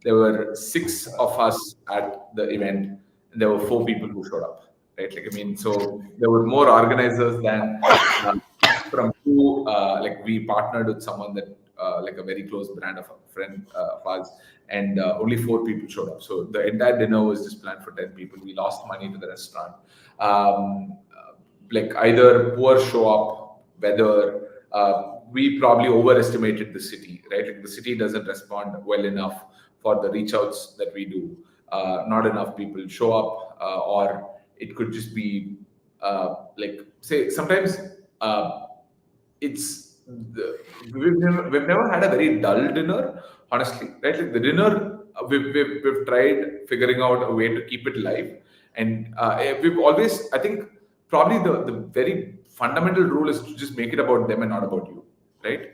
there were 6 of us at the event, and there were 4 people who showed up, right? Like I mean, so there were more organizers than from who like we partnered with someone that like a very close brand of a friend of ours, and only 4 people showed up. So the entire dinner was just planned for 10 people. We lost money to the restaurant. Like either poor show up, weather. We probably overestimated the city, right? Like the city doesn't respond well enough for the reach outs that we do. Not enough people show up, or it could just be like say sometimes it's we've never had a very dull dinner, honestly, right? Like the dinner, we've tried figuring out a way to keep it live, and we've always, I think, probably the very fundamental rule is to just make it about them and not about you, right?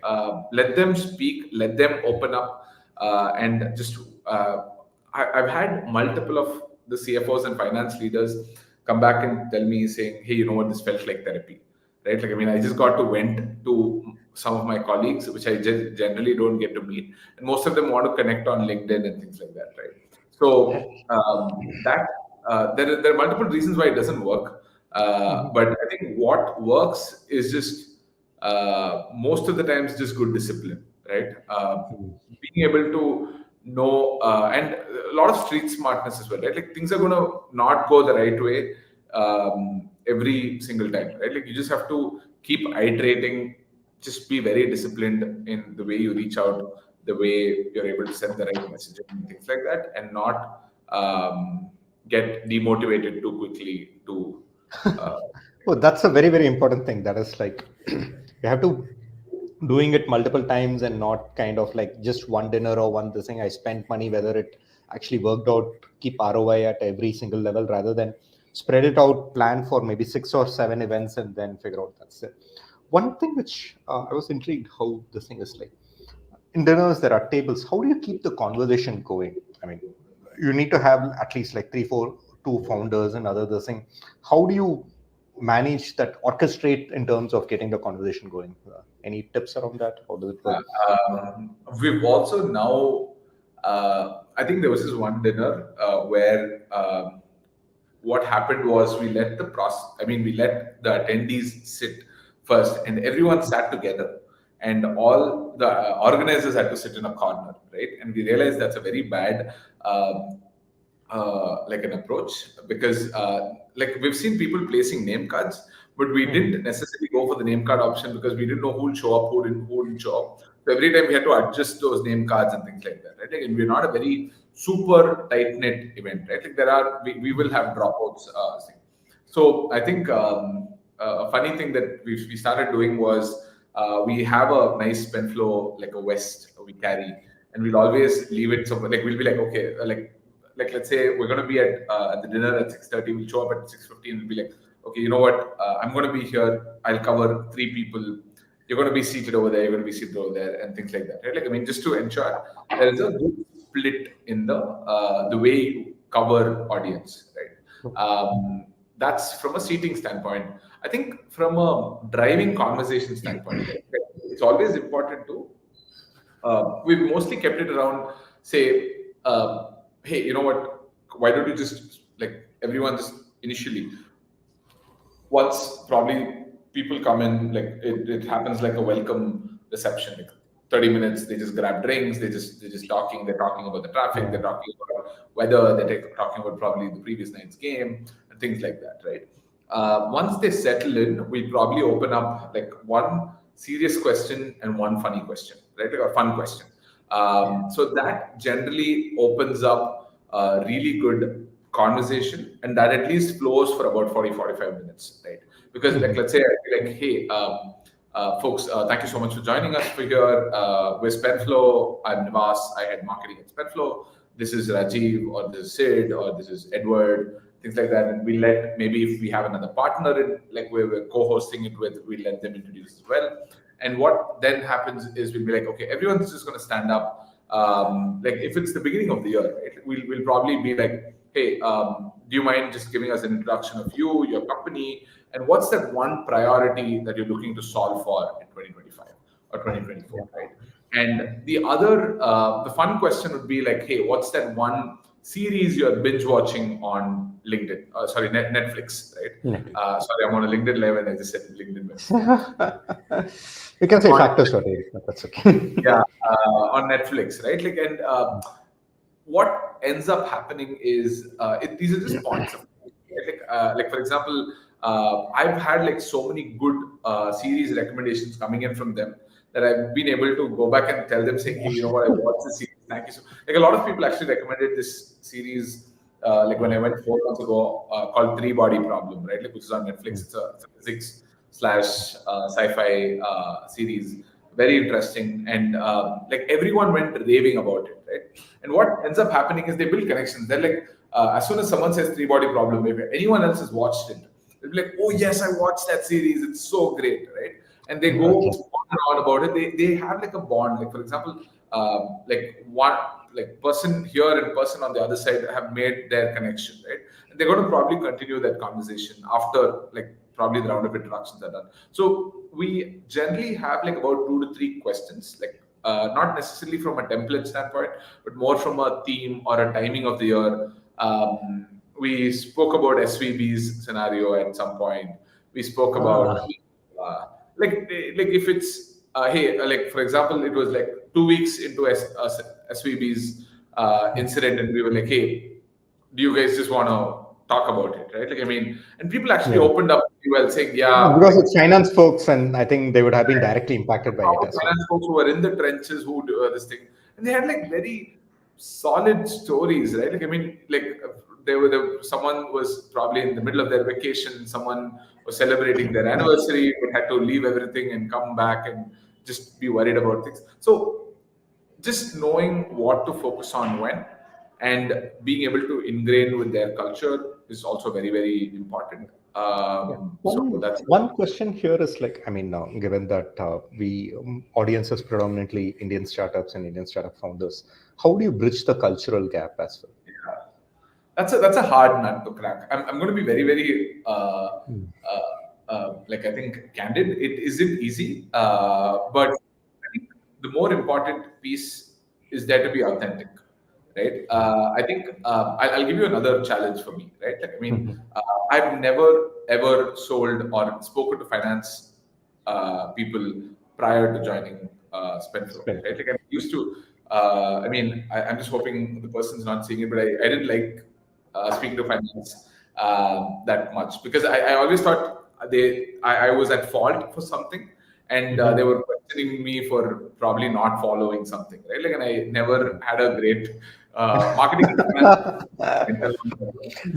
Let them speak, let them open up, and just I've had multiple of the CFOs and finance leaders come back and tell me saying, "Hey, you know what? This felt like therapy." Right? Like, I mean, I just got to vent to some of my colleagues, which I just generally don't get to meet, and most of them want to connect on LinkedIn and things like that, right? So that there are multiple reasons why it doesn't work, but I think what works is just most of the times just good discipline, right? Being able to know and a lot of street smartness as well, right? Like things are going to not go the right way every single time, right? Like you just have to keep iterating, just be very disciplined in the way you reach out, the way you're able to send the right messaging and things like that, and not get demotivated too quickly to. Uh, Oh, that's a very, very important thing. That is like you have to doing it multiple times and not kind of like just one dinner or one this thing. I spent money, whether it actually worked out, keep ROI at every single level rather than spread it out, plan for maybe 6 or 7 events and then figure out that's it. One thing which I was intrigued how this thing is like in dinners there are tables. How do you keep the conversation going? I mean, you need to have at least like three, four, two founders and other this thing. How do you manage that, orchestrate in terms of getting the conversation going? Any tips around that? How does it work? we've also now, I think there was this one dinner where what happened was we let the attendees sit first, and everyone sat together, and all the organizers had to sit in a corner, right? And we realized that's a very bad like an approach, because like we've seen people placing name cards, but we didn't necessarily go for the name card option because we didn't know who'll show up, who wouldn't show up. So every time we had to adjust those name cards and things like that, right? Like, and we're not a very super tight knit event, right? Like we will have dropouts. So I think a funny thing that we started doing was we have a nice pen flow, like a vest we carry, and we'll always leave it somewhere. Like we'll be like, okay, like let's say we're going to be at the dinner at 6:30. We'll show up at 6:15. We'll be like, okay, you know what? I'm going to be here. I'll cover 3 people. You're going to be seated over there. You're going to be seated over there, and things like that. Right? Like, I mean, just to ensure there is a good split in the way you cover audience, right? That's from a seating standpoint. I think from a driving conversation standpoint, like, it's always important to. We've mostly kept it around, say, hey, you know what? Why don't you just like everyone just initially once probably people come in, like it happens like a welcome reception, like 30 minutes they just grab drinks, they're just talking, they're talking about the traffic, they're talking about weather, they're talking about probably the previous night's game and things like that, right? Once they settle in, we probably open up like one serious question and one funny question, right? Like a fun question. So that generally opens up a really good conversation, and that at least flows for about 40-45 minutes, right? Because like let's say I be like, hey, folks, thank you so much for joining us for here. We're Spenflow. I'm Nivas. I head marketing at Spenflow. This is Rajiv, or this is Sid, or this is Edward, things like that. And we let, maybe if we have another partner in, like we're co-hosting it with, we let them introduce as well. And what then happens is we'll be like, okay, everyone's just going to stand up. Like if it's the beginning of the year, right, we'll probably be like, hey, do you mind just giving us an introduction of you, your company, and what's that one priority that you're looking to solve for in 2025 or 2024, right? And the other, the fun question would be like, hey, what's that one series you're binge watching on LinkedIn? Netflix, right? Sorry, I'm on a LinkedIn live and I just said LinkedIn. You can say factors for it, but that's okay. Yeah, on Netflix, right? Like, and what ends up happening is these are just points of, right? Like for example, I've had like so many good series recommendations coming in from them that I've been able to go back and tell them saying, hey, you know what, I watched this series. Thank you so. Like a lot of people actually recommended this series. Like when I went 4 months ago, called Three Body Problem, right? Like which is on Netflix. It's a physics / sci-fi series. Very interesting, and like everyone went raving about it, right? And what ends up happening is they build connections. They're like, as soon as someone says Three Body Problem, if anyone else has watched it, they'll be like, oh yes, I watched that series. It's so great, right? And they go on and on about it. They have like a bond. Like for example, like one like person here and person on the other side have made their connection, right? And they're going to probably continue that conversation after like probably the round of introductions are done. So we generally have like about 2 to 3 questions, like not necessarily from a template standpoint, but more from a theme or a timing of the year. We spoke about SVB's scenario at some point. We spoke about like if it's hey, like for example, it was like 2 weeks into SVB's incident, and we were like, hey, do you guys just want to talk about it, right? Like I mean, and people actually opened up well, saying, yeah, because it's finance folks, and I think they would have been directly impacted by it as well. Finance folks who were in the trenches who do this thing. and they had like very solid stories, right? Like I mean, like someone was probably in the middle of their vacation, someone was celebrating their anniversary, but had to leave everything and come back and just be worried about things. So just knowing what to focus on when and being able to ingrain with their culture is also very, very important. Yeah. So One that's one question here is like, I mean, given that we audience is predominantly Indian startups and Indian startup founders, how do you bridge the cultural gap as well? yeah, that's a hard nut to crack. I'm going to be very, very like I think candid. It isn't easy, but I think the more important piece is there to be authentic, right? I think I'll give you another challenge for me, right? Like I mean, Mhm. I've never ever sold or spoken to finance people prior to joining Spendflow, Spend. right? Like I used to. I mean, I'm just hoping the person's not seeing it, but I didn't like speaking to finance that much because I always thought I was at fault for something, and they Mhm. were questioning me for probably not following something, right? Like, and I never had a great marketing and finance mental.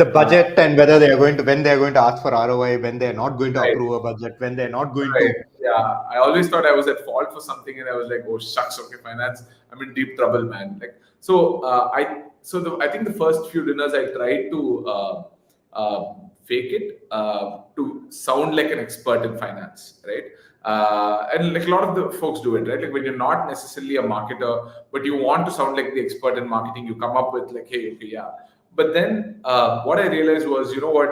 The Uh, budget and whether they are going to, when they are going to ask for ROI, when they are not going to right. approve a budget, when they are not going Right. to. Yeah. I always thought I was at fault for something, and I was like, "Oh shucks, okay, finance. I'm in deep trouble, man." Like, so I think the first few dinners I tried to fake it to sound like an expert in finance, right? And like a lot of the folks do it, right? Like when you're not necessarily a marketer, but you want to sound like the expert in marketing, you come up with like, "Hey, okay, yeah." But then what I realized was, you know what?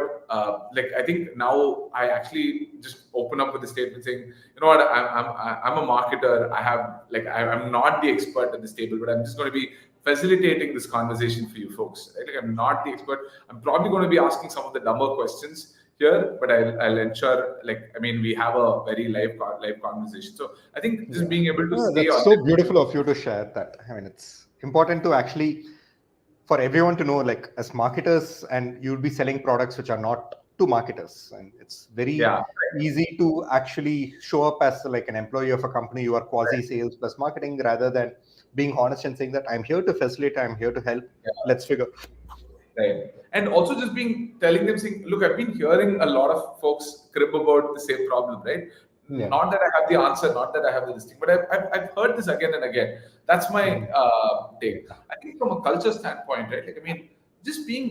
Like I think now I actually just open up with a statement saying, you know what? I'm a marketer. I have like I'm not the expert at this table, but I'm just going to be facilitating this conversation for you folks. Right? Like I'm not the expert. I'm probably going to be asking some of the dumber questions here, but I'll ensure like I mean we have a very live conversation. So I think just Yeah. being able to stay That's on. so beautiful of you to share that. I mean, it's important to actually for everyone to know, like as marketers, and you'll be selling products which are not to marketers, and it's very Yeah. easy to actually show up as like an employee of a company. You are quasi Right. sales plus marketing, rather than being honest and saying that I'm here to facilitate, I'm here to help. Let's figure. Right. And also just being telling them saying, look, I've been hearing a lot of folks crib about the same problem, right? Yeah. Not that I have the answer, not that I have the listing, but I've heard this again and again. That's my Mhm. take. I think from a culture standpoint, right? Like, I mean, just being,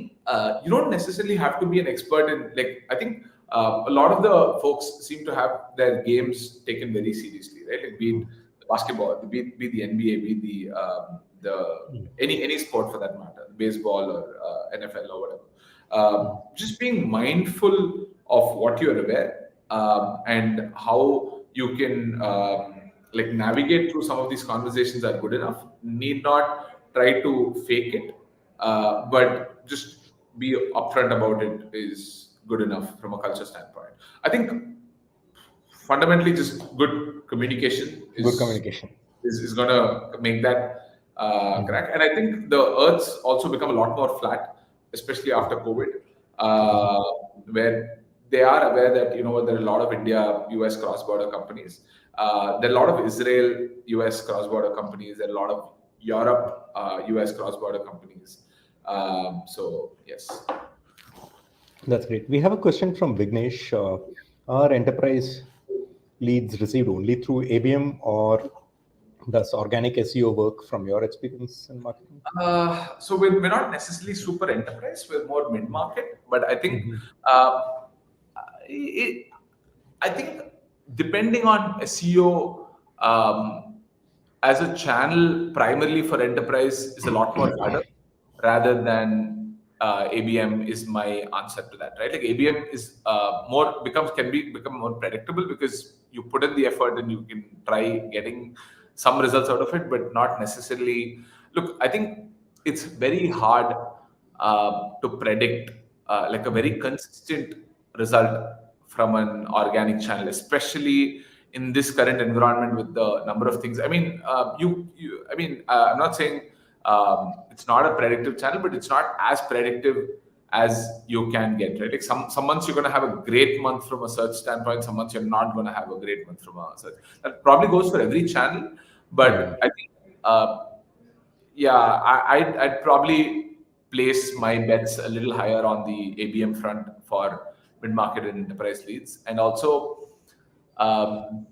you don't necessarily have to be an expert in, like, I think a lot of the folks seem to have their games taken very seriously, right? Like, be it the basketball, be the NBA, be the any sport for that matter, baseball or NFL or whatever. Just being mindful of what you're aware and how you can like navigate through some of these conversations are good enough. Need not try to fake it, but just be upfront about it is good enough from a culture standpoint. I think fundamentally just good communication Good communication. is going to make that Mhm. crack. And I think the earths also become a lot more flat, especially after COVID, Mhm. uh, where they are aware that you know there are a lot of India US cross border companies. There are a lot of Israel US cross border companies. There are a lot of Europe US cross border companies. So yes. That's great. We have a question from Vignesh. Are enterprise leads received only through ABM, or does organic SEO work from your experience in marketing? So we're not necessarily super enterprise. We're more mid market, but I think Mhm. uh, it, I think depending on SEO as a channel primarily for enterprise is a lot more harder rather than ABM is my answer to that, right? Like ABM is more becomes can be become more predictable because you put in the effort and you can try getting some results out of it, but not necessarily. Look, I think it's very hard to predict like a very Mhm. consistent result from an organic channel, especially in this current environment with the number of things. I mean, I mean, I'm not saying it's not a predictive channel, but it's not as predictive as you can get, right? Like some months you're going to have a great month from a search standpoint, some months you're not going to have a great month from a search. That probably goes for every channel, Yeah. but I think. yeah, I'd probably place my bets a little higher on the ABM front for mid-market and enterprise leads. And also, um,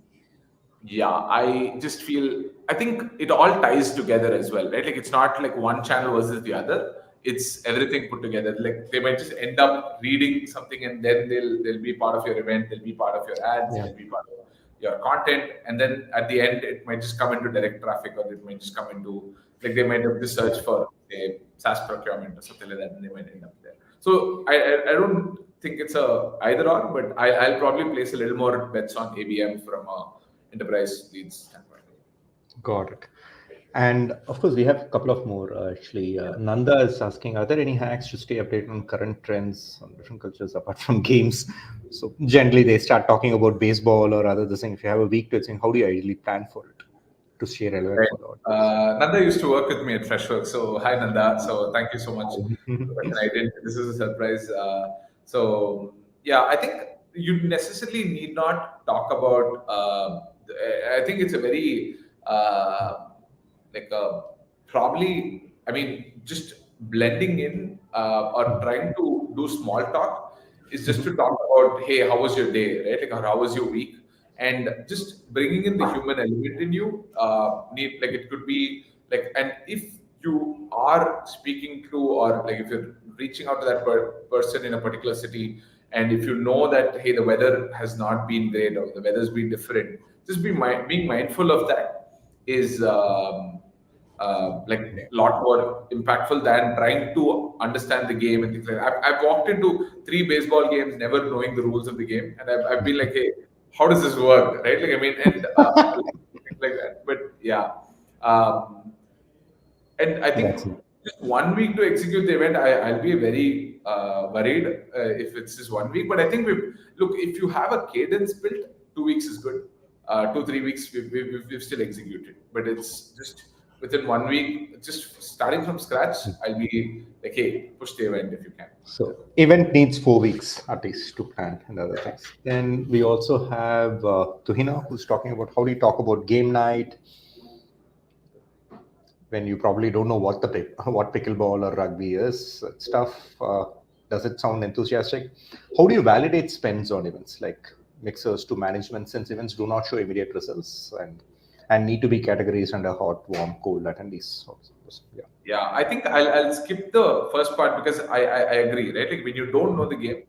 yeah, I just feel, I think it all ties together as well, right? Like it's not like one channel versus the other. It's everything put together. Like they might just end up reading something and then they'll be part of your event, they'll be part of your ads, Yeah. they'll be part of your content, and then at the end it might just come into direct traffic, or it might just come into, like they might have to search for say SaaS procurement or something like that, and they might end up there. So I don't think it's a either or, but I'll probably place a little more bets on ABM from a enterprise leads standpoint. Got it. And of course, we have a couple of more actually. Nanda is asking, are there any hacks to stay updated on current trends on different cultures apart from games? So generally, they start talking about baseball or other thing. If you have a week to think, how do you ideally plan for it to stay relevant Right. for the audience? Nanda used to work with me at Freshworks. So hi Nanda. So thank you so much for the Mhm. question. I did. This is a surprise. So yeah, I think you necessarily need not talk about. I think it's a very like probably. I mean, just blending in or trying to do small talk is just to talk about, hey, how was your day, right? Like, or how was your week? And just bringing in the human element in you need, like it could be like, and if you are speaking to, or like if you're reaching out to that person in a particular city, and if you know that, hey, the weather has not been great or the weather's been different, just being mindful of that is like a lot more impactful than trying to understand the game and things like that. I've walked into 3 baseball games never knowing the rules of the game, and I've been like, hey, how does this work, right? Like I mean, and things like that. But yeah, um, and I think That's it. just 1 week to execute the event, I'll be very worried if it's just 1 week. But I think look, if you have a cadence built, 2 weeks is good. 2 3 weeks we've still executed, but it's just within 1 week, just starting from scratch. I'll be like, hey, push the event if you can. So event needs 4 weeks at least to plan and other things. Then we also have Tuhina who's talking about how do you talk about game night when you probably don't know what what pickleball or rugby is stuff. Does it sound enthusiastic? How do you validate spends on events like mixers to management, since events do not show immediate results and need to be categorized under hot, warm, cold attendees? Yeah. Yeah, I think I'll skip the first part because I agree, right? Like when you don't know the game,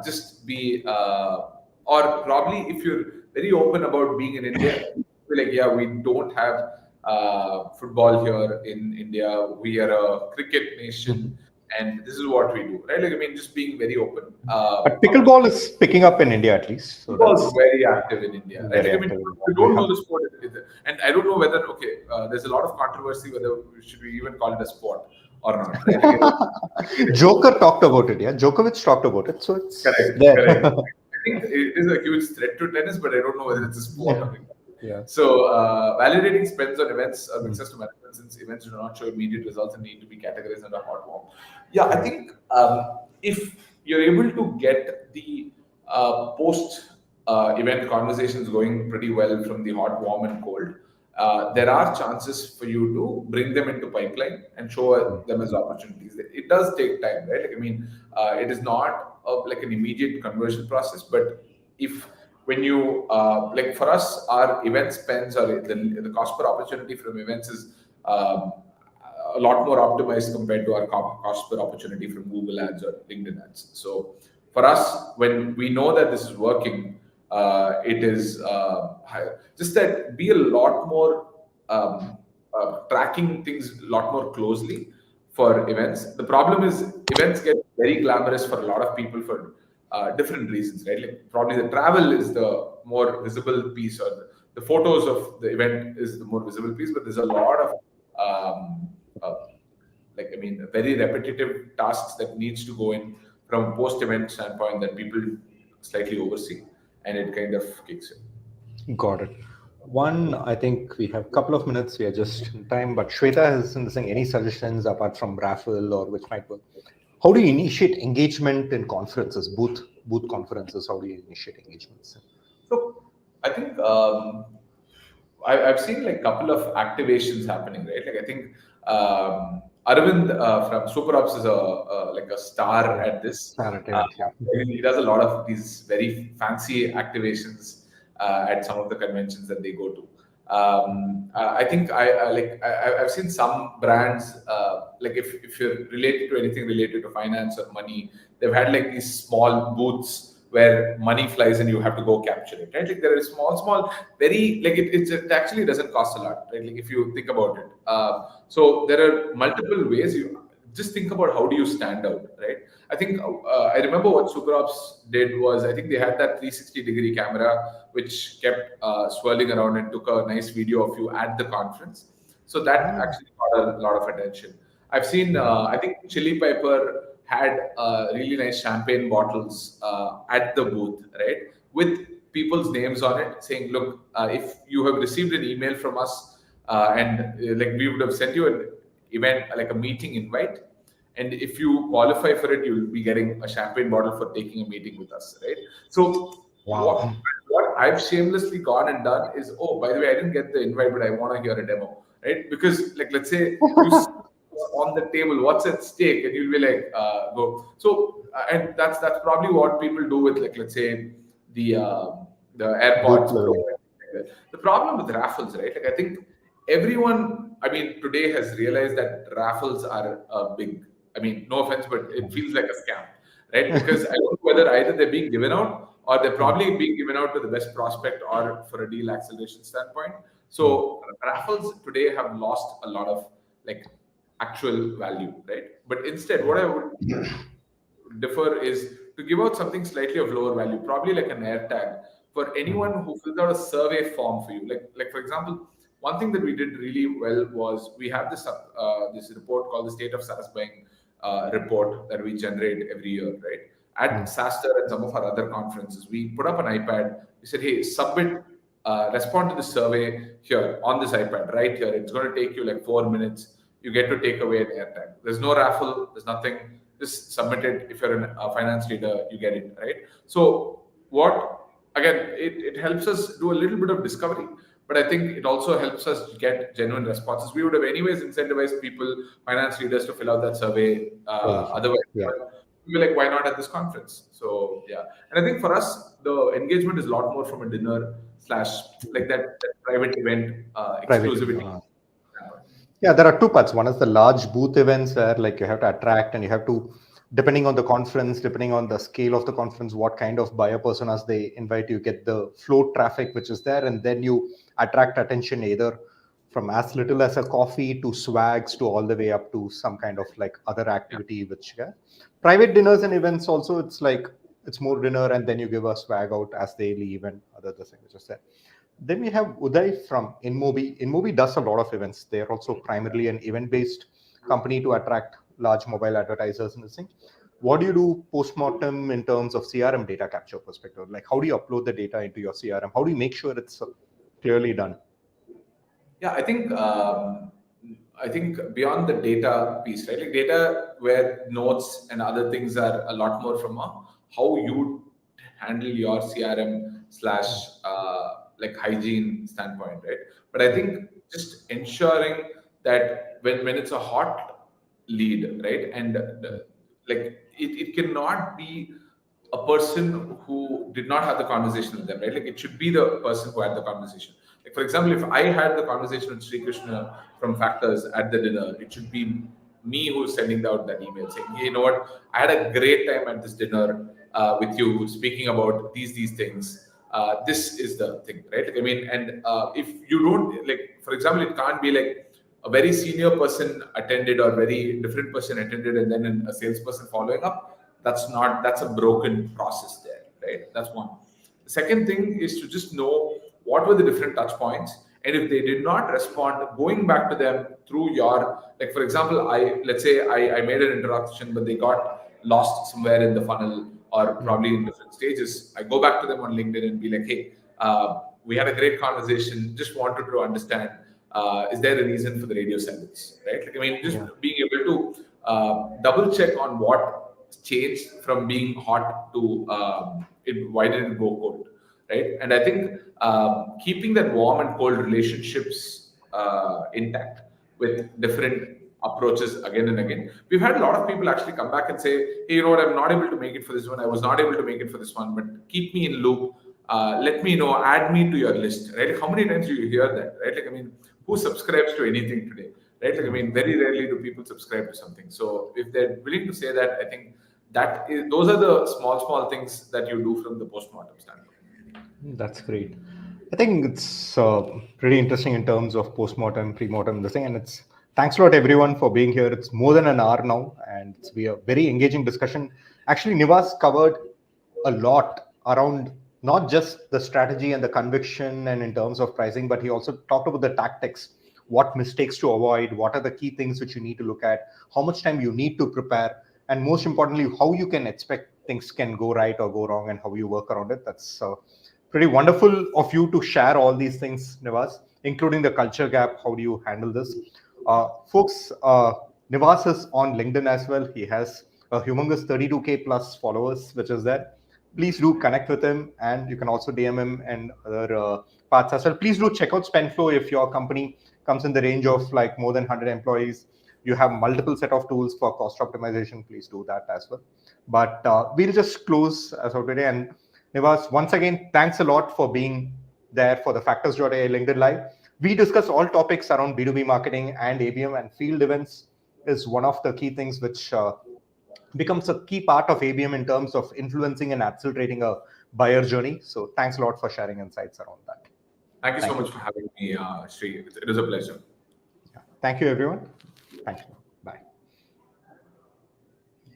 just be or probably if you're very open about being in India, be like, yeah, we don't have football here in India. We are a cricket nation, and this is what we do, right? Like I mean, just being very open. But pickleball is picking up in India at least, so Football is that's very active in India, right? very Like I mean, active in you India. don't know the sport, and I don't know whether okay. There's a lot of controversy whether should we even call it a sport or not, right? Like, Joker talked about it, yeah. Djokovic talked about it, so it's correct, there. correct. I think it is a huge threat to tennis, but I don't know whether it's a sport or not. Yeah. So, validating spends on events or Mm. access to management, since events do not show immediate results and need to be categorized under hot warm. Yeah, I Right. think if you're able to get the post event conversations going pretty well from the hot, warm, and cold, there are chances for you to bring them into pipeline and show them as opportunities. It does take time, right? Like, I mean, it is not like an immediate conversion process, but if when you like for us, our event spends or the cost per opportunity from events is a lot more optimized compared to our cost per opportunity from Google ads or LinkedIn ads. So for us, when we know that this is working, it is higher. Just that be a lot more tracking things a lot more closely for events. The problem is events get very glamorous for a lot of people for different reasons, right? Like probably the travel is the more visible piece, or the photos of the event is the more visible piece, but there's a lot of um, uh, like I mean, very repetitive tasks that needs to go in from post-event standpoint that people slightly oversee, and it kind of kicks in. Got it. One, I think we have a couple of minutes. We are just in time, but Shweta has been saying any suggestions apart from raffle or which might work. How do you initiate engagement in conferences, booth conferences? How do you initiate engagements? So I think I've seen like couple of activations happening, right? Like I think Arvind from Super Ops is like a star Yeah. at this. Start Uh, events. Yeah. he does a lot of these very fancy activations at some of the conventions that they go to. I think I've seen some brands like if you're related to anything related to finance or money, they've had like these small booths where money flies and you have to go capture it, right? Like there are small, very like it actually doesn't cost a lot, right? Like if you think about it. So there are multiple ways you just think about how do you stand out, right? I think I remember what Superops did was I think they had that 360-degree camera which kept swirling around and took a nice video of you at the conference. So that Oh. actually got a lot of attention. I've seen, Mhm. I think Chili Piper had really nice champagne bottles at the booth, right? With people's names on it, saying, "Look, if you have received an email from us, and like we would have sent you an event, like a meeting invite, and if you qualify for it, you'll be getting a champagne bottle for taking a meeting with us, right?" So Wow. what I've shamelessly gone and done is, oh, by the way, I didn't get the invite, but I want to hear a demo, right? Because like let's say you see what's on the table, what's at stake, and you'll be like, go. So and that's probably what people do with like let's say the uh, the Booth AirPods Pro. level. Like that. The problem with raffles, right? Like I think everyone, I mean, today has realized that raffles are a big. I mean, no offense, but it feels like a scam, right? Because I don't know whether either they're being given out or they're Mm, probably being given out to the best prospect or for a deal acceleration standpoint. mm, So raffles today have lost a lot of like actual value, right? But instead, what I would differ is to give out something slightly of lower value, probably like an air tag for mhm, anyone who fills out a survey form for you. Like for example, one thing that we did really well was we have this report called the State of SaaS Buying report that we generate every year, right? At mm, SaaSter and some of our other conferences, we put up an iPad. We said, hey, submit, respond to the survey here on this iPad right here. It's going to take you like 4 minutes. You get to take away an airtag. There's no raffle. There's nothing. Just submit it. If you're a finance leader, you get it, right? So what again? It helps us do a little bit of discovery, but I think it also helps us get genuine responses. We would have anyways incentivized people, finance leaders, to fill out that survey. Wonderful. Otherwise, Yeah. we were like, why not at this conference? So yeah, and I think for us, the engagement is a lot more from a dinner slash like that private event Private. exclusivity standpoint. Yeah, there are two parts. One is the large booth events where like you have to attract and you have to, depending on the conference, depending on the scale of the conference, what kind of buyer personas they invite, you get the float traffic which is there, and then you attract attention either from as little as a coffee to swags to all the way up to some kind of like other Yeah. activity which private dinners and events also it's like it's more dinner and then you give a swag out as they leave and other things which is there. Then we have Uday from InMobi. InMobi does a lot of events. They're also primarily an event-based company to attract large mobile advertisers and this thing. What do you do post-mortem in terms of CRM data capture perspective? Like how do you upload the data into your CRM? How do you make sure it's clearly done? Yeah, I think beyond the data piece, right? Like data where notes and other things are a lot more from a how you handle your CRM slash Mm, like hygiene standpoint, right? But I mm, think just ensuring that when it's a hot lead, right, and mm, like it cannot be a person who did not have the conversation with them, right? Like it should be the person who had the conversation. Like for example, if I had the conversation with Sri Krishna from Factors at the dinner, it should be me who's sending out that email saying, hey, you know what, I had a great time at this dinner with you, speaking about these things. This is the thing, right? Like, I mean, and if you don't like, for example, it can't be like a very senior person attended or very different person attended and then a salesperson following up. That's a broken process there, right? That's one. The second thing is to just know what were the different touch points, and if they did not respond, going back to them through your, like for example, let's say I made an introduction but they got lost somewhere in the funnel or mm. probably in different stages. I go back to them on LinkedIn and be like, hey, we had a great conversation, just wanted to understand, is there a reason for the radio silence, right? Like, I mean, just Yeah. being able to double check on what changed from being hot to why did it go cold. right? And I think keeping that warm and cold relationships intact with different approaches again and again. We've had a lot of people actually come back and say, hey, you know what, I'm not able to make it for this one. I was not able to make it for this one, but keep me in loop. Let me know, add me to your list, right? Like, how many times do you hear that, right? Like, I mean, who subscribes to anything today, right? Like, I mean, very rarely do people subscribe to something. So if they're willing to say that, I think those are the small things that you do from the postmortem standpoint. That's great. I think it's pretty interesting in terms of postmortem, pre-mortem, the thing, and it's thanks a lot everyone for being here. It's more than an hour now, and it's been a very engaging discussion. Actually, Nivas covered a lot around not just the strategy and the conviction and in terms of pricing, but he also talked about the tactics, what mistakes to avoid, what are the key things which you need to look at, how much time you need to prepare, and most importantly, how you can expect things can go right or go wrong and how you work around it. That's pretty wonderful of you to share all these things, Nivas, including the culture gap. How do you handle this? Folks, Nivas is on LinkedIn as well. He has a humongous 32K plus followers, which is there. Please do connect with him, and you can also DM him and other parts as well. Please do check out SpendFlow if your company comes in the range of like more than 100 employees. You have multiple set of tools for cost optimization. Please do that as well. But we'll just close as of today. And Nivas, once again, thanks a lot for being there for the Factors.ai LinkedIn Live. We discuss all topics around B2B marketing and ABM, and field events is one of the key things which becomes a key part of ABM in terms of influencing and accelerating a buyer journey. So thanks a lot for sharing insights around that. Thank you so much for having me, Sri. It was a pleasure. Yeah. Thank you, everyone. Thank you. Bye.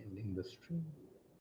Ending the stream.